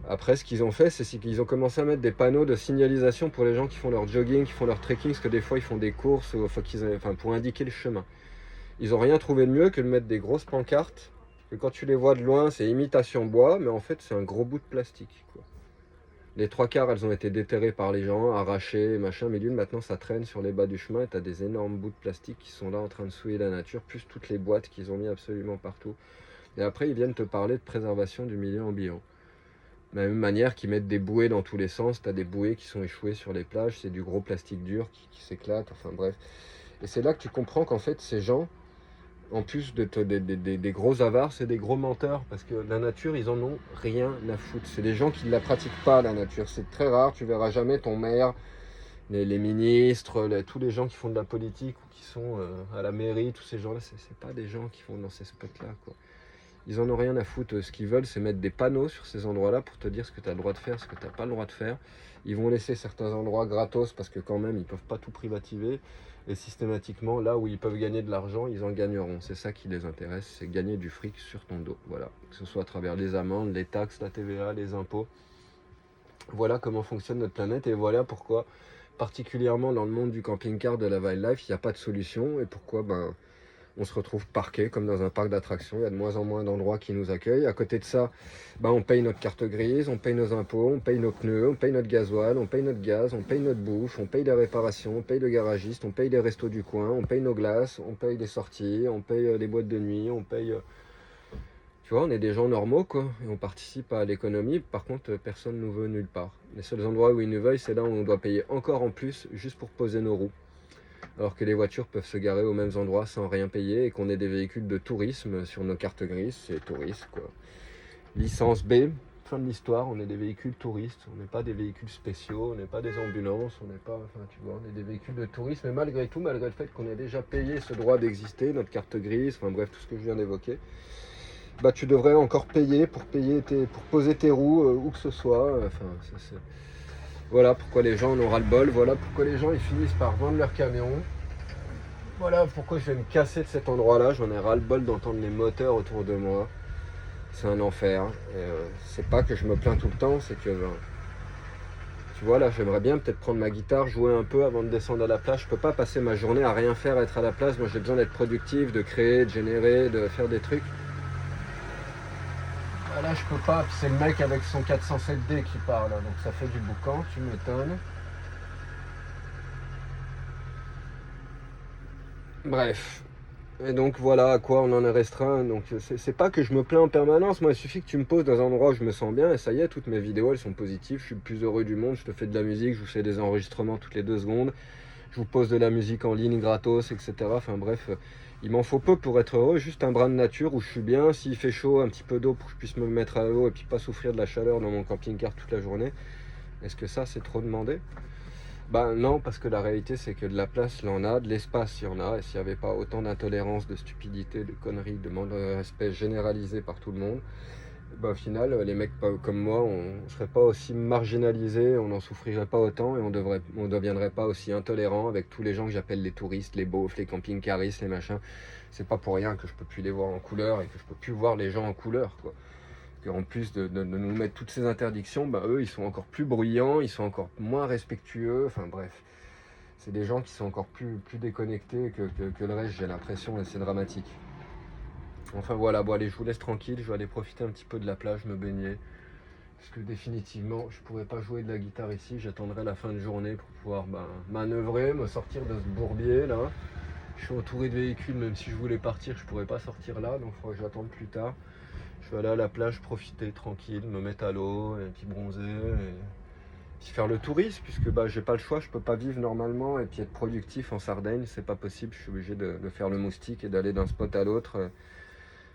Après, ce qu'ils ont fait, c'est qu'ils ont commencé à mettre des panneaux de signalisation pour les gens qui font leur jogging, qui font leur trekking, parce que des fois ils font des courses, pour indiquer le chemin. Ils n'ont rien trouvé de mieux que de mettre des grosses pancartes, que quand tu les vois de loin, c'est imitation bois, mais en fait c'est un gros bout de plastique, quoi. Les 3/4, elles ont été déterrées par les gens, arrachées, machin, mais d'une, maintenant ça traîne sur les bas du chemin et tu as des énormes bouts de plastique qui sont là en train de souiller la nature, plus toutes les boîtes qu'ils ont mis absolument partout. Et après, ils viennent te parler de préservation du milieu ambiant. De la même manière qu'ils mettent des bouées dans tous les sens, tu as des bouées qui sont échouées sur les plages, c'est du gros plastique dur qui s'éclate, enfin bref. Et c'est là que tu comprends qu'en fait, ces gens, en plus des gros avares, c'est des gros menteurs, parce que la nature, ils en ont rien à foutre. C'est des gens qui ne la pratiquent pas, la nature. C'est très rare, tu verras jamais ton maire, les ministres, tous les gens qui font de la politique ou qui sont à la mairie, tous ces gens-là, c'est pas des gens qui vont dans ces spots-là, quoi. Ils en ont rien à foutre. Ce qu'ils veulent, c'est mettre des panneaux sur ces endroits-là pour te dire ce que tu as le droit de faire, ce que tu n'as pas le droit de faire. Ils vont laisser certains endroits gratos parce que quand même, ils ne peuvent pas tout privatiser. Et systématiquement, là où ils peuvent gagner de l'argent, ils en gagneront. C'est ça qui les intéresse, c'est gagner du fric sur ton dos. Voilà. Que ce soit à travers les amendes, les taxes, la TVA, les impôts. Voilà comment fonctionne notre planète et voilà pourquoi, particulièrement dans le monde du camping-car, de la wildlife, il n'y a pas de solution et pourquoi on se retrouve parqué comme dans un parc d'attractions. Il y a de moins en moins d'endroits qui nous accueillent. À côté de ça, on paye notre carte grise, on paye nos impôts, on paye nos pneus, on paye notre gasoil, on paye notre gaz, on paye notre bouffe, on paye les réparations, on paye le garagiste, on paye les restos du coin, on paye nos glaces, on paye les sorties, on paye les boîtes de nuit, on paye... Tu vois, on est des gens normaux, quoi, et on participe à l'économie. Par contre, personne ne nous veut nulle part. Les seuls endroits où ils nous veulent, c'est là où on doit payer encore en plus juste pour poser nos roues. Alors que les voitures peuvent se garer aux mêmes endroits sans rien payer et qu'on ait des véhicules de tourisme sur nos cartes grises, c'est touriste, quoi. Licence B, fin de l'histoire, on est des véhicules touristes, on n'est pas des véhicules spéciaux, on n'est pas des ambulances, on n'est pas, tu vois, on est des véhicules de tourisme, mais malgré tout, malgré le fait qu'on ait déjà payé ce droit d'exister, notre carte grise, bref, tout ce que je viens d'évoquer, tu devrais encore payer pour poser tes roues, où que ce soit, Voilà pourquoi les gens en ont ras-le-bol, voilà pourquoi les gens ils finissent par vendre leur camion. Voilà pourquoi je vais me casser de cet endroit-là, j'en ai ras-le-bol d'entendre les moteurs autour de moi. C'est un enfer. C'est pas que je me plains tout le temps, c'est que... tu vois, là, j'aimerais bien peut-être prendre ma guitare, jouer un peu avant de descendre à la plage. Je peux pas passer ma journée à rien faire, à être à la place. Moi, j'ai besoin d'être productif, de créer, de générer, de faire des trucs. Là, je peux pas. Puis c'est le mec avec son 407D qui parle, donc ça fait du boucan, tu m'étonnes. Bref. Et donc voilà à quoi on en est restreint. Donc c'est pas que je me plains en permanence. Moi, il suffit que tu me poses dans un endroit où je me sens bien et ça y est, toutes mes vidéos elles sont positives. Je suis le plus heureux du monde. Je te fais de la musique, je vous fais des enregistrements toutes les 2 secondes. Je vous pose de la musique en ligne gratos, etc. Enfin bref, il m'en faut peu pour être heureux. Juste un brin de nature où je suis bien. S'il fait chaud, un petit peu d'eau pour que je puisse me mettre à l'eau et puis pas souffrir de la chaleur dans mon camping-car toute la journée. Est-ce que ça c'est trop demandé ? Non, parce que la réalité c'est que de la place il y en a, de l'espace il y en a, et s'il n'y avait pas autant d'intolérance, de stupidité, de conneries, de manque de respect généralisé par tout le monde, Bah, au final, les mecs comme moi, on serait pas aussi marginalisés, on n'en souffrirait pas autant et on deviendrait pas aussi intolérant avec tous les gens que j'appelle les touristes, les beaufs, les camping-caristes, les machins. C'est pas pour rien que je peux plus les voir en couleur et que je peux plus voir les gens en couleur, quoi. En plus de nous mettre toutes ces interdictions, bah, eux, ils sont encore plus bruyants, ils sont encore moins respectueux. Enfin bref, c'est des gens qui sont encore plus déconnectés que le reste, j'ai l'impression, et c'est dramatique. Enfin voilà, bon allez, je vous laisse tranquille, je vais aller profiter un petit peu de la plage, me baigner. Parce que définitivement, je pourrais pas jouer de la guitare ici, j'attendrai la fin de journée pour pouvoir manœuvrer, me sortir de ce bourbier là. Je suis entouré de véhicules, même si je voulais partir, je pourrais pas sortir là, donc il faudra que j'attende plus tard. Je vais aller à la plage, profiter tranquille, me mettre à l'eau, et puis bronzer, et puis faire le touriste, puisque j'ai pas le choix, je peux pas vivre normalement, et puis être productif en Sardaigne, c'est pas possible, je suis obligé de faire le moustique et d'aller d'un spot à l'autre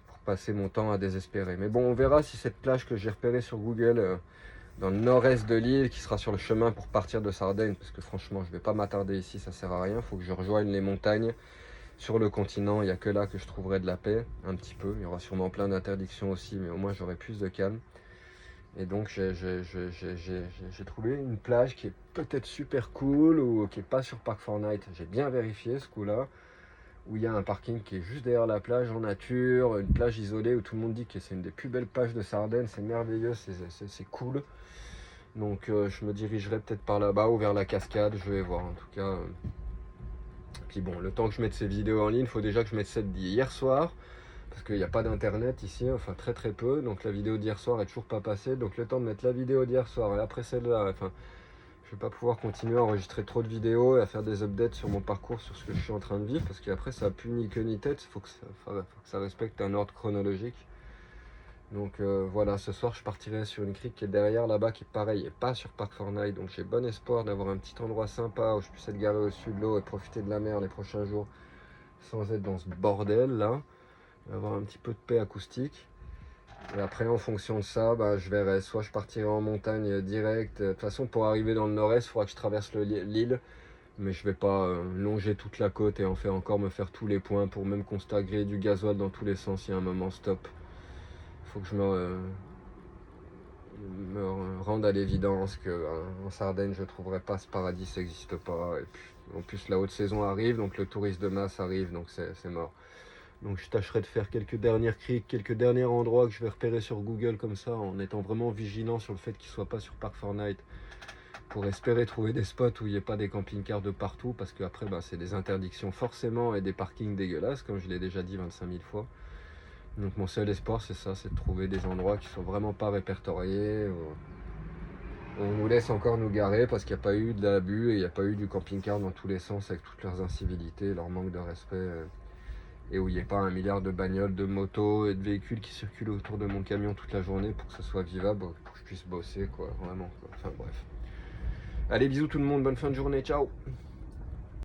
pour passer mon temps à désespérer. Mais bon, on verra si cette plage que j'ai repérée sur Google, dans le nord-est de l'île, qui sera sur le chemin pour partir de Sardaigne, parce que franchement, je vais pas m'attarder ici, ça sert à rien, il faut que je rejoigne les montagnes. Sur le continent, il n'y a que là que je trouverai de la paix, un petit peu. Il y aura sûrement plein d'interdictions aussi, mais au moins j'aurai plus de calme. Et donc j'ai trouvé une plage qui est peut-être super cool ou qui n'est pas sur Park Fortnite. J'ai bien vérifié ce coup-là, où il y a un parking qui est juste derrière la plage en nature, une plage isolée où tout le monde dit que c'est une des plus belles plages de Sardaigne, c'est merveilleux, c'est cool. Donc je me dirigerai peut-être par là-bas ou vers la cascade, je vais voir en tout cas. Puis bon, le temps que je mette ces vidéos en ligne, il faut déjà que je mette celle d'hier soir, parce qu'il n'y a pas d'internet ici, enfin très très peu, donc la vidéo d'hier soir est toujours pas passée, donc le temps de mettre la vidéo d'hier soir et après celle-là, enfin, je vais pas pouvoir continuer à enregistrer trop de vidéos et à faire des updates sur mon parcours, sur ce que je suis en train de vivre, parce qu'après ça n'a plus ni queue ni tête, il faut que ça respecte un ordre chronologique. Donc voilà, ce soir je partirai sur une crique qui est derrière là-bas, qui pareil, est pas sur Park Fortnite, donc j'ai bon espoir d'avoir un petit endroit sympa où je puisse être garé au-dessus de l'eau et profiter de la mer les prochains jours sans être dans ce bordel là, avoir un petit peu de paix acoustique. Et après en fonction de ça, je verrai, soit je partirai en montagne direct, de toute façon pour arriver dans le nord-est, il faudra que je traverse l'île, mais je vais pas longer toute la côte et en faire encore me faire tous les points pour même constat du gasoil dans tous les sens, il y a un moment stop. Faut que je me rende à l'évidence qu'en Sardaigne je ne trouverai pas ce paradis, ça n'existe pas. Et puis, en plus la haute saison arrive, donc le tourisme de masse arrive, donc c'est mort. Donc je tâcherai de faire quelques dernières criques, quelques derniers endroits que je vais repérer sur Google comme ça, en étant vraiment vigilant sur le fait qu'ils ne soient pas sur Park Fortnite, pour espérer trouver des spots où il n'y ait pas des camping-cars de partout, parce qu'après c'est des interdictions forcément et des parkings dégueulasses, comme je l'ai déjà dit 25 000 fois. Donc mon seul espoir c'est ça, c'est de trouver des endroits qui sont vraiment pas répertoriés, où on nous laisse encore nous garer parce qu'il n'y a pas eu de l'abus et il n'y a pas eu du camping-car dans tous les sens avec toutes leurs incivilités, leur manque de respect, et où il n'y ait pas un milliard de bagnoles, de motos et de véhicules qui circulent autour de mon camion toute la journée pour que ce soit vivable, pour que je puisse bosser quoi, vraiment quoi. Enfin bref. Allez, bisous tout le monde, bonne fin de journée, ciao.